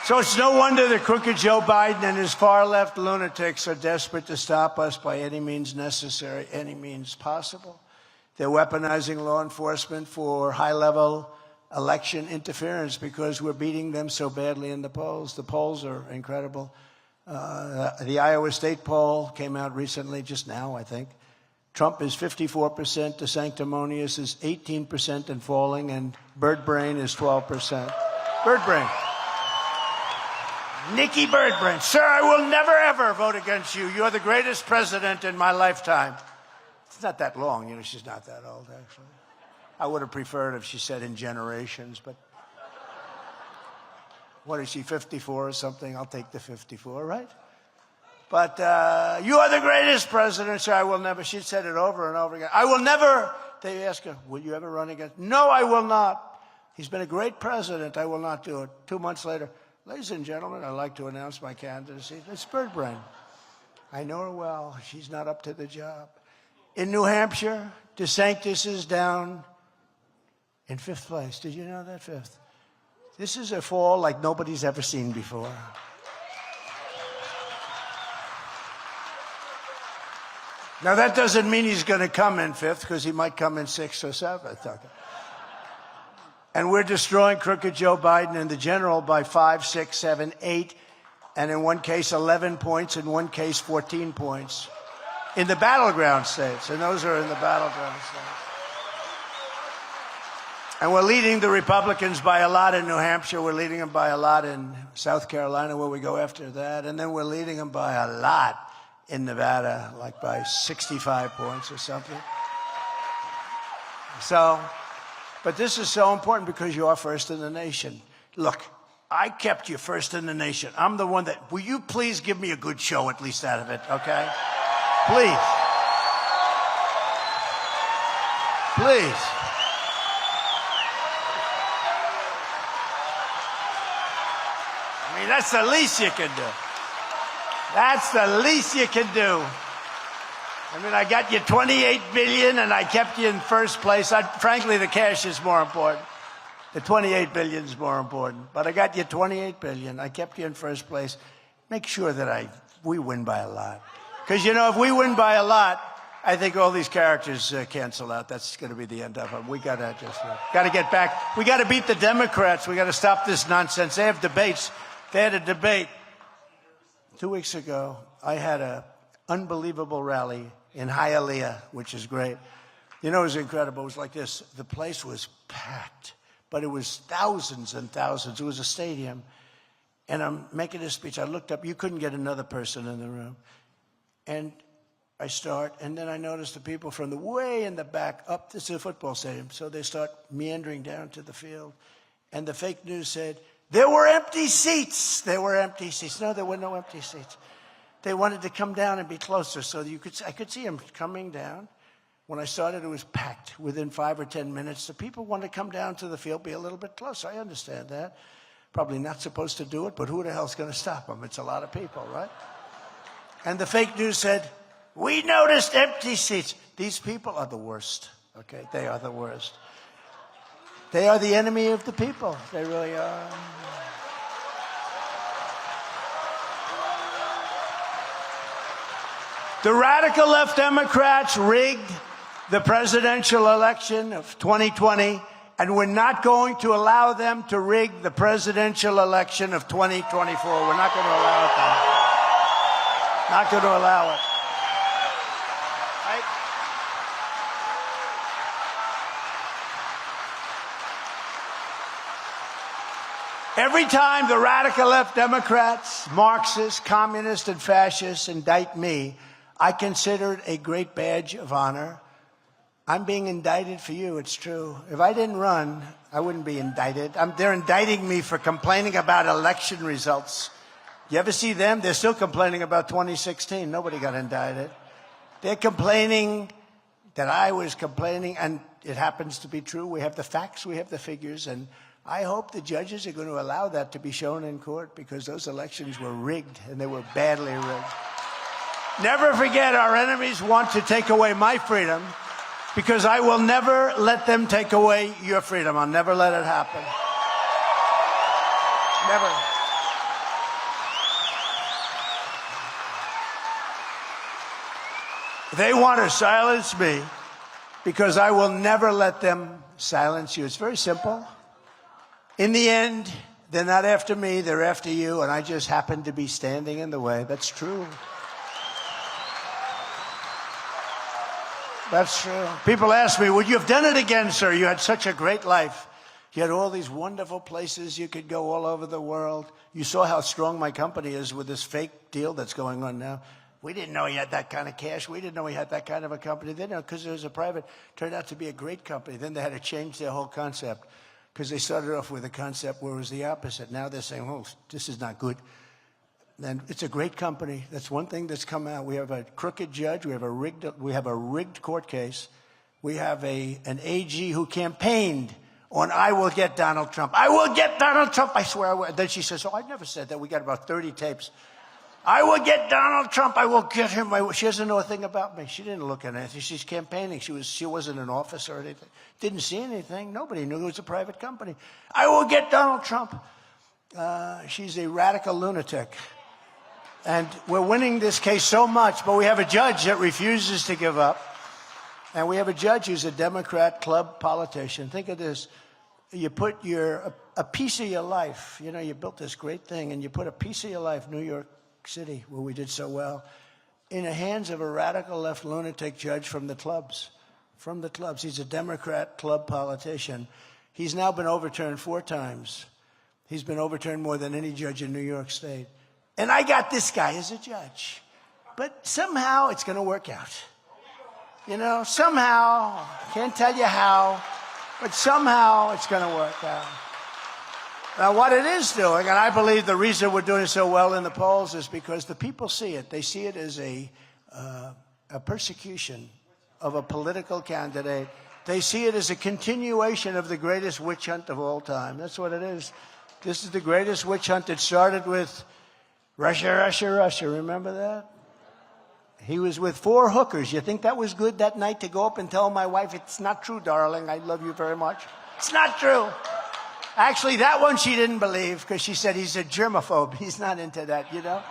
So it's no wonder that crooked Joe Biden and his far-left lunatics are desperate to stop us by any means necessary, any means possible. They're weaponizing law enforcement for high-level election interference because we're beating them so badly in the polls. The polls are incredible. The Iowa State poll came out recently, just now, I think. Trump is 54%, DeSanctimonious is 18% and falling, and Bird Brain is 12%. Bird Brain. Nikki Birdbrain, sir, I will never, ever vote against you. You're the greatest president in my lifetime. It's not that long, she's not that old, actually. I would have preferred if she said in generations, but what is she, 54 or something? I'll take the 54, right? But you are the greatest president, sir, I will never. She said it over and over again. I will never. They ask her, will you ever run against? No, I will not. He's been a great president. I will not do it. 2 months later, ladies and gentlemen, I'd like to announce my candidacy. It's Bird Brain. I know her well. She's not up to the job. In New Hampshire, DeSantis is down in 5th place. Did you know that? 5th. This is a fall like nobody's ever seen before. Now, that doesn't mean he's going to come in 5th, because he might come in 6th or 7th. Okay. And we're destroying crooked Joe Biden in the general by 5, 6, 7, 8, and in one case 11 points, in one case 14 points. In the battleground states, and those are in the battleground states. And we're leading the Republicans by a lot in New Hampshire. We're leading them by a lot in South Carolina, where we go after that. And then we're leading them by a lot in Nevada, like by 65 points or something. So, but this is so important because you are first in the nation. Look, I kept you first in the nation. I'm the one that, will you please give me a good show at least out of it, okay? Please. Please. I mean, that's the least you can do. That's the least you can do. I mean, I got you $28 billion and I kept you in first place. Frankly, the cash is more important. The $28 billion is more important. But I got you $28 billion. I kept you in first place. Make sure that we win by a lot. Because, if we win by a lot, I think all these characters cancel out. That's going to be the end of them. We got to get back. We got to beat the Democrats. We got to stop this nonsense. They have debates. They had a debate 2 weeks ago. I had an unbelievable rally in Hialeah, which is great. You know, it was incredible. It was like this. The place was packed, but it was thousands and thousands. It was a stadium. And I'm making this speech. I looked up. You couldn't get another person in the room. And I start, and then I notice the people from the way in the back up. This is a football stadium. So they start meandering down to the field. And the fake news said, there were empty seats. There were empty seats. No, there were no empty seats. They wanted to come down and be closer. So I could see them coming down. When I started, it was packed. Within 5 or 10 minutes, the people want to come down to the field, be a little bit closer. I understand that. Probably not supposed to do it, but who the hell's going to stop them? It's a lot of people, right? And the fake news said, we noticed empty seats. These people are the worst, okay? They are the worst. They are the enemy of the people. They really are. The radical left Democrats rigged the presidential election of 2020, and we're not going to allow them to rig the presidential election of 2024. We're not going to allow it, though. Not going to allow it. Right? Every time the radical left Democrats, Marxists, communists, and fascists indict me, I consider it a great badge of honor. I'm being indicted for you, it's true. If I didn't run, I wouldn't be indicted. They're indicting me for complaining about election results. You ever see them? They're still complaining about 2016. Nobody got indicted. They're complaining that I was complaining, and it happens to be true. We have the facts, we have the figures, and I hope the judges are going to allow that to be shown in court, because those elections were rigged, and they were badly rigged. Never forget, our enemies want to take away my freedom, because I will never let them take away your freedom. I'll never let it happen. Never. They want to silence me because I will never let them silence you. It's very simple. In the end, they're not after me, they're after you, and I just happen to be standing in the way. That's true. That's true. People ask me, would you have done it again, sir? You had such a great life. You had all these wonderful places you could go all over the world. You saw how strong my company is with this fake deal that's going on now. We didn't know he had that kind of cash. We didn't know he had that kind of a company. They didn't know, because it was a private. Turned out to be a great company. Then they had to change their whole concept, because they started off with a concept where it was the opposite. Now they're saying, oh, this is not good. And it's a great company. That's one thing that's come out. We have a crooked judge. We have a rigged court case. We have an AG who campaigned on, I will get Donald Trump. I will get Donald Trump. I swear I will. Then she says, oh, I never said that. We got about 30 tapes. I will get Donald Trump. I will get him. She doesn't know a thing about me. She didn't look at anything. She's campaigning. She wasn't in office or anything. Didn't see anything. Nobody knew it was a private company. I will get Donald Trump. She's a radical lunatic. And we're winning this case so much, but we have a judge that refuses to give up. And we have a judge who's a Democrat club politician. Think of this. You put a piece of your life, you know, you built this great thing, and you put a piece of your life, New York City, where we did so well, in the hands of a radical left lunatic judge from the clubs. From the clubs. He's a Democrat club politician. He's now been overturned 4 times. He's been overturned more than any judge in New York State. And I got this guy as a judge. But somehow it's going to work out. You know, somehow, can't tell you how, but somehow it's going to work out. Now, what it is doing, and I believe the reason we're doing so well in the polls is because the people see it. They see it as a persecution of a political candidate. They see it as a continuation of the greatest witch hunt of all time. That's what it is. This is the greatest witch hunt. It started with Russia, Russia, Russia. Remember that? He was with 4 hookers. You think that was good that night to go up and tell my wife, it's not true, darling. I love you very much. It's not true. Actually, that one she didn't believe, because she said he's a germaphobe. He's not into that, you know.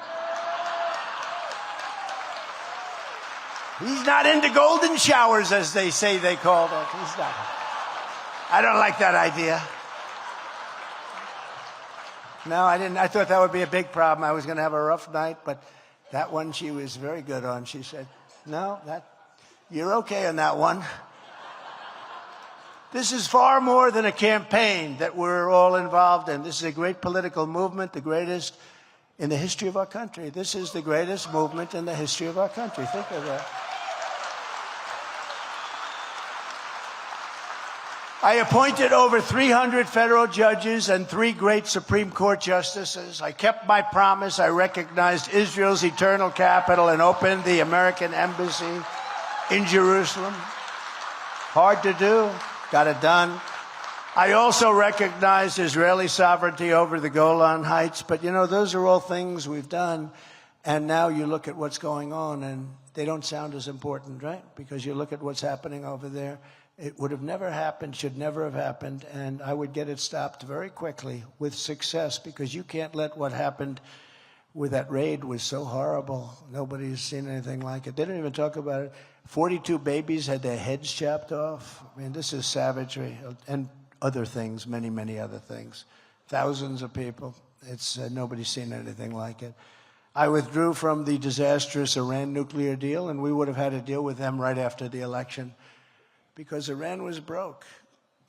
He's not into golden showers, as they say they call it. He's not. I don't like that idea. No, I didn't. I thought that would be a big problem. I was going to have a rough night, but that one she was very good on. She said, no, you're okay on that one. This is far more than a campaign that we're all involved in. This is a great political movement, the greatest in the history of our country. This is the greatest movement in the history of our country. Think of that. I appointed over 300 federal judges and 3 great Supreme Court justices. I kept my promise. I recognized Israel's eternal capital and opened the American embassy in Jerusalem. Hard to do. Got it done. I also recognized Israeli sovereignty over the Golan Heights. But, you know, those are all things we've done. And now you look at what's going on, and they don't sound as important, right? Because you look at what's happening over there. It would have never happened, should never have happened, and I would get it stopped very quickly with success, because you can't let what happened with that raid was so horrible. Nobody's seen anything like it. They didn't even talk about it. 42 babies had their heads chopped off. I mean, this is savagery, and other things, many, many other things. Thousands of people. It's nobody's seen anything like it. I withdrew from the disastrous Iran nuclear deal, and we would have had to deal with them right after the election, because Iran was broke.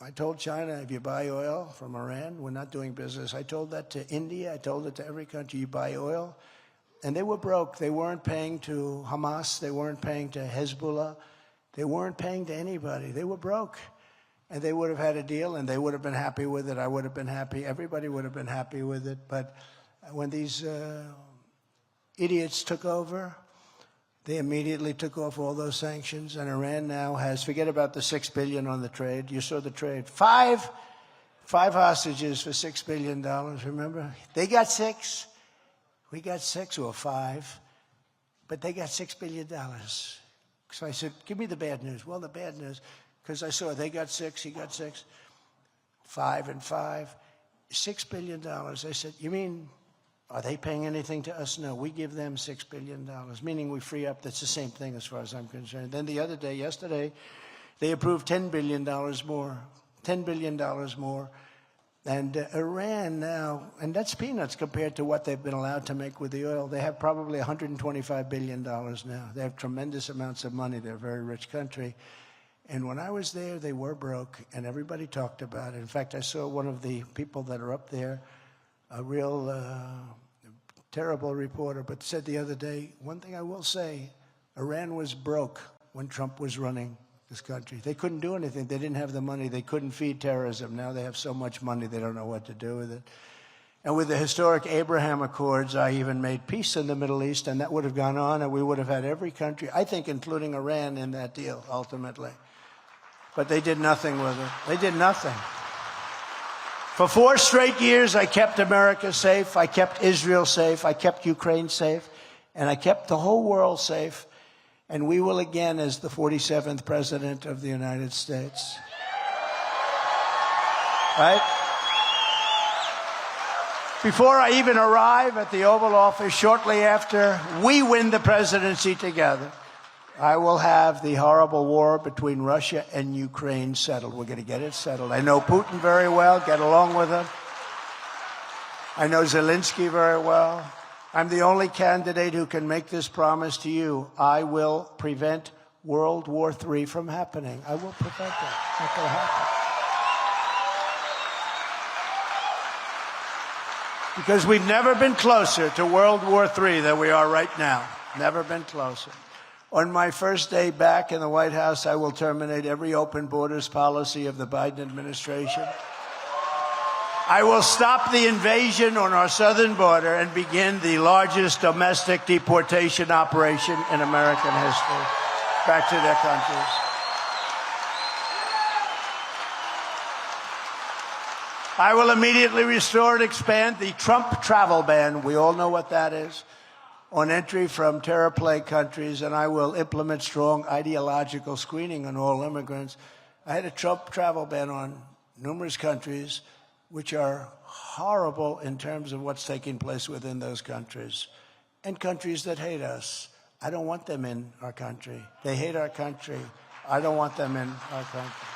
I told China, if you buy oil from Iran, we're not doing business. I told that to India. I told it to every country. You buy oil. And they were broke. They weren't paying to Hamas. They weren't paying to Hezbollah. They weren't paying to anybody. They were broke. And they would have had a deal, and they would have been happy with it. I would have been happy. Everybody would have been happy with it. But when these idiots took over, they immediately took off all those sanctions, and Iran now has, forget about the $6 billion on the trade. You saw the trade. Five hostages for $6 billion, remember? They got 6. We got 6 or 5, but they got $6 billion. So I said, give me the bad news. Well, the bad news, because I saw they got 6, he got 6, 5 and 5, $6 billion. I said, you mean, are they paying anything to us? No, we give them $6 billion, meaning we free up. That's the same thing as far as I'm concerned. Then the other day, yesterday, they approved $10 billion more, $10 billion more. And Iran now, and that's peanuts compared to what they've been allowed to make with the oil. They have probably $125 billion now. They have tremendous amounts of money. They're a very rich country. And when I was there, they were broke, and everybody talked about it. In fact, I saw one of the people that are up there, a real terrible reporter, but said the other day, one thing I will say, Iran was broke when Trump was running this country. They couldn't do anything. They didn't have the money. They couldn't feed terrorism. Now they have so much money, they don't know what to do with it. And with the historic Abraham Accords, I even made peace in the Middle East, and that would have gone on, and we would have had every country, I think including Iran, in that deal, ultimately. But they did nothing with it. They did nothing. For 4 straight years, I kept America safe, I kept Israel safe, I kept Ukraine safe, and I kept the whole world safe. And we will again as the 47th President of the United States. Right? Before I even arrive at the Oval Office, shortly after we win the presidency together, I will have the horrible war between Russia and Ukraine settled. We're going to get it settled. I know Putin very well, get along with him. I know Zelensky very well. I'm the only candidate who can make this promise to you. I will prevent World War III from happening. I will prevent that. It's not going to happen. Because we've never been closer to World War III than we are right now. Never been closer. On my first day back in the White House, I will terminate every open borders policy of the Biden administration. I will stop the invasion on our southern border and begin the largest domestic deportation operation in American history back to their countries. I will immediately restore and expand the Trump travel ban. We all know what that is. On entry from terror-plagued countries, and I will implement strong ideological screening on all immigrants. I had a Trump travel ban on numerous countries, which are horrible in terms of what's taking place within those countries, and countries that hate us. I don't want them in our country. They hate our country. I don't want them in our country.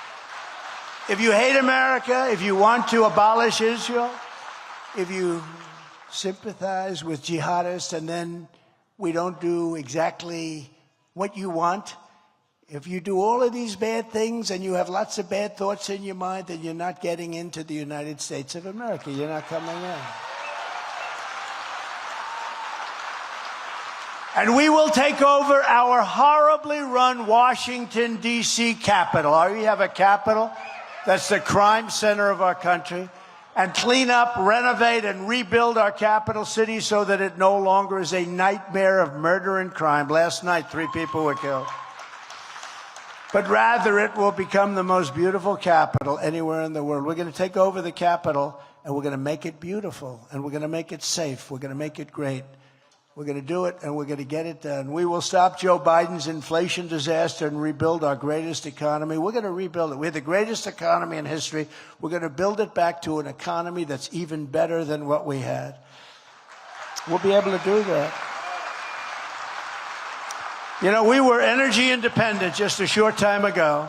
If you hate America, if you want to abolish Israel, if you sympathize with jihadists and then we don't do exactly what you want, if you do all of these bad things and you have lots of bad thoughts in your mind, then you're not getting into the United States of America. You're not coming in. And we will take over our horribly run Washington, D.C. Capitol. We have a capital that's the crime center of our country, and clean up, renovate, and rebuild our capital city so that it no longer is a nightmare of murder and crime. Last night, 3 people were killed. But rather, it will become the most beautiful capital anywhere in the world. We're going to take over the capital, and we're going to make it beautiful, and we're going to make it safe. We're going to make it great. We're going to do it, and we're going to get it done. We will stop Joe Biden's inflation disaster and rebuild our greatest economy. We're going to rebuild it. We have the greatest economy in history. We're going to build it back to an economy that's even better than what we had. We'll be able to do that. You know, we were energy independent just a short time ago,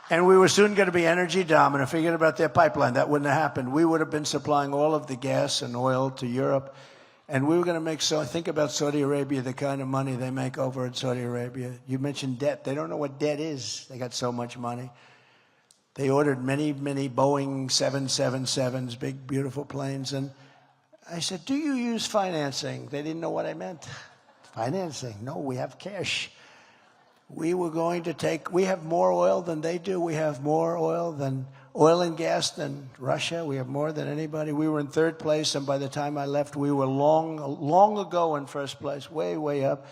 and we were soon going to be energy dominant. Forget about their pipeline. That wouldn't have happened. We would have been supplying all of the gas and oil to Europe. And we were going to make, so think about Saudi Arabia, the kind of money they make over in Saudi Arabia. You mentioned debt. They don't know what debt is. They got so much money. They ordered many, many Boeing 777s, big, beautiful planes. And I said, do you use financing? They didn't know what I meant. Financing? No, we have cash. We were going to take, we have more oil than they do. We have more oil and gas than Russia. We have more than anybody. We were in 3rd place, and by the time I left, we were long ago in 1st place, way, way up.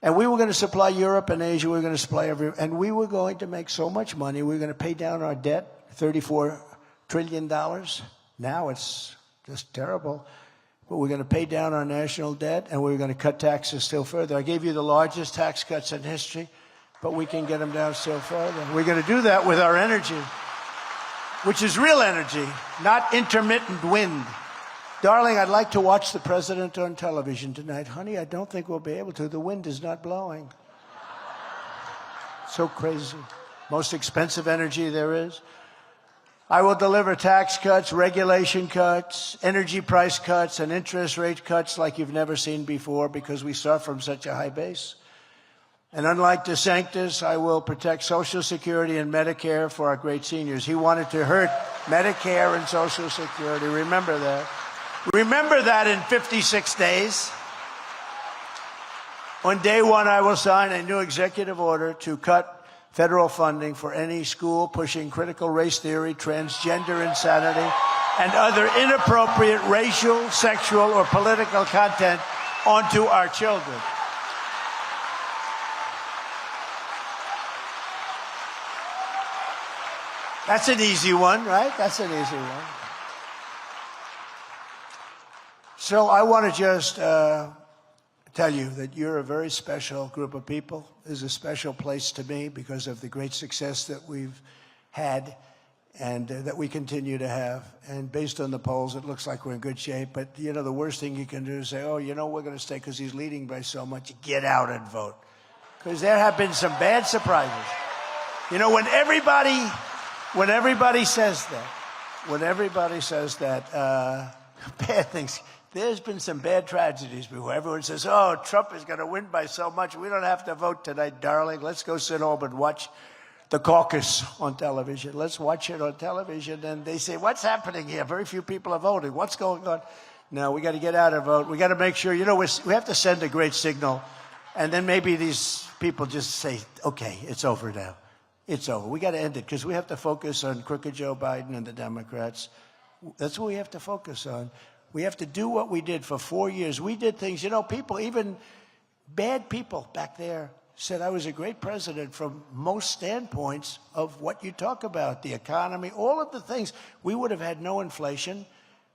And we were going to supply Europe and Asia. We were going to supply and we were going to make so much money. We were going to pay down our debt, $34 trillion. Now it's just terrible. But we're going to pay down our national debt, and we're going to cut taxes still further. I gave you the largest tax cuts in history, but we can get them down still further. We're going to do that with our energy, which is real energy, not intermittent wind. Darling, I'd like to watch the president on television tonight. Honey, I don't think we'll be able to. The wind is not blowing. So crazy. Most expensive energy there is. I will deliver tax cuts, regulation cuts, energy price cuts, and interest rate cuts like you've never seen before, because we start from such a high base. And unlike DeSantis, I will protect Social Security and Medicare for our great seniors. He wanted to hurt Medicare and Social Security. Remember that. Remember that in 56 days. On day 1, I will sign a new executive order to cut federal funding for any school pushing critical race theory, transgender insanity, and other inappropriate racial, sexual, or political content onto our children. That's an easy one, right? That's an easy one. So I want to just tell you that you're a very special group of people. This is a special place to me because of the great success that we've had and that we continue to have. And based on the polls, it looks like we're in good shape. But, you know, the worst thing you can do is say, oh, you know, we're going to stay because he's leading by so much. Get out and vote. Because there have been some bad surprises. You know, when everybody says that, bad things. There's been some bad tragedies before. Everyone says, oh, Trump is going to win by so much. We don't have to vote tonight, darling. Let's go sit home and watch the Caucus on television. Let's watch it on television. And they say, what's happening here? Very few people are voting. What's going on? No, we got to get out and vote. We got to make sure, you know, we have to send a great signal. And then maybe these people just say, okay, it's over now. It's over. We got to end it because we have to focus on crooked Joe Biden and the Democrats. That's what we have to focus on. We have to do what we did for 4 years. We did things, you know, people, even bad people back there said I was a great president from most standpoints of what you talk about, the economy, all of the things. We would have had no inflation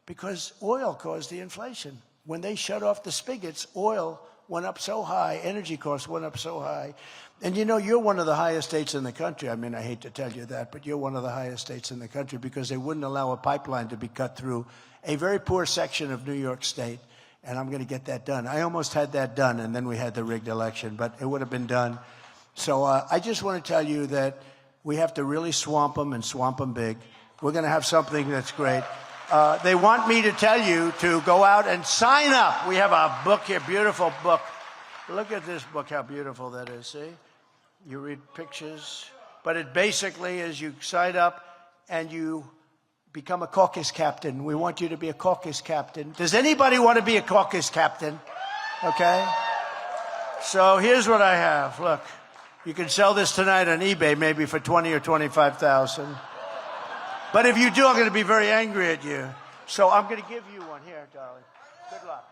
because oil caused the inflation. When they shut off the spigots, oil went up so high, energy costs went up so high. And you know, you're one of the highest states in the country. I mean, I hate to tell you that, but you're one of the highest states in the country because they wouldn't allow a pipeline to be cut through a very poor section of New York State. and I'm going to get that done. I almost had that done, and then we had the rigged election, but it would have been done. So I just want to tell you that we have to really swamp them and swamp them big. We're going to have something that's great. They want me to tell you to go out and sign up. We have a book here, beautiful book. Look at this book, how beautiful that is, see? You read pictures, but it basically is you sign up and you become a caucus captain. We want you to be a caucus captain. Does anybody want to be a caucus captain? Okay? So here's what I have. Look, you can sell this tonight on eBay maybe for $20,000 or $25,000. But if you do, I'm going to be very angry at you. So I'm going to give you one. Here, darling. Good luck.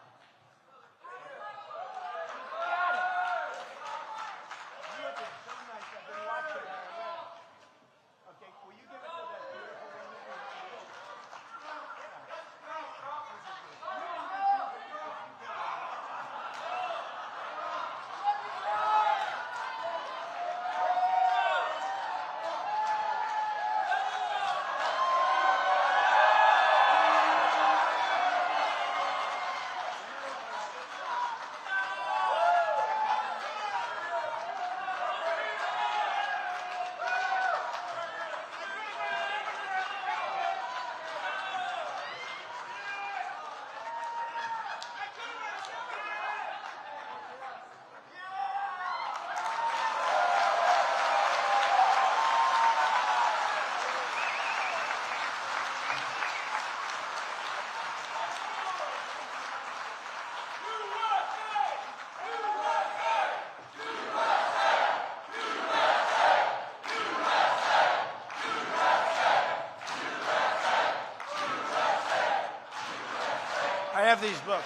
I have these books.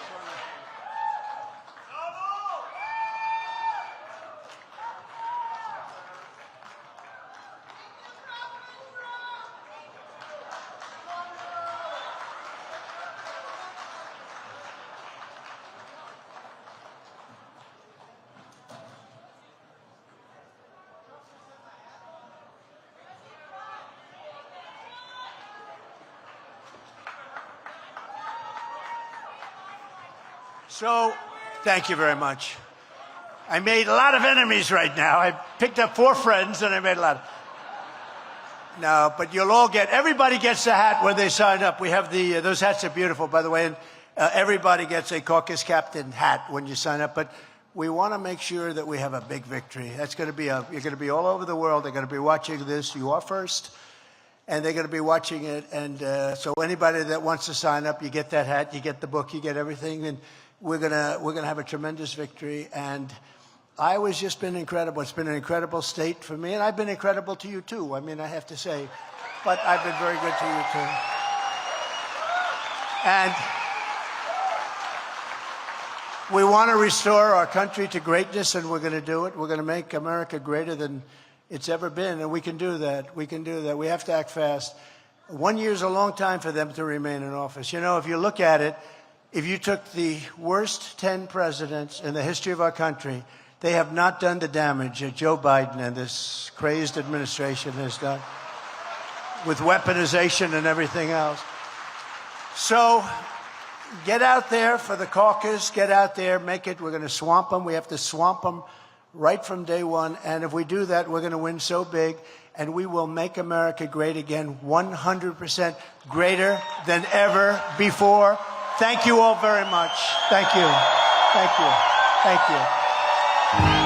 So, thank you very much. I made a lot of enemies right now. I picked up 4 friends and I made a lot. No, but you'll all get, everybody gets a hat when they sign up. We have those hats are beautiful, by the way, and everybody gets a caucus captain hat when you sign up. But we want to make sure that we have a big victory. That's going to be you're going to be all over the world. They're going to be watching this. You are first. And they're going to be watching it. And so anybody that wants to sign up, you get that hat, you get the book, you get everything. And we're gonna have a tremendous victory, and Iowa's just been incredible. It's been an incredible state for me, and I've been incredible to you too. I mean, I have to say, but I've been very good to you too. And we want to restore our country to greatness, and we're going to do it. We're going to make America greater than it's ever been, and we can do that. We can do that. We have to act fast. 1 year is a long time for them to remain in office. You know, if you look at it, if you took the worst 10 presidents in the history of our country, they have not done the damage that Joe Biden and this crazed administration has done with weaponization and everything else. So get out there for the caucus. Get out there. Make it. We're going to swamp them. We have to swamp them right from day one. And if we do that, we're going to win so big. And we will make America great again, 100% greater than ever before. Thank you all very much. Thank you. Thank you. Thank you.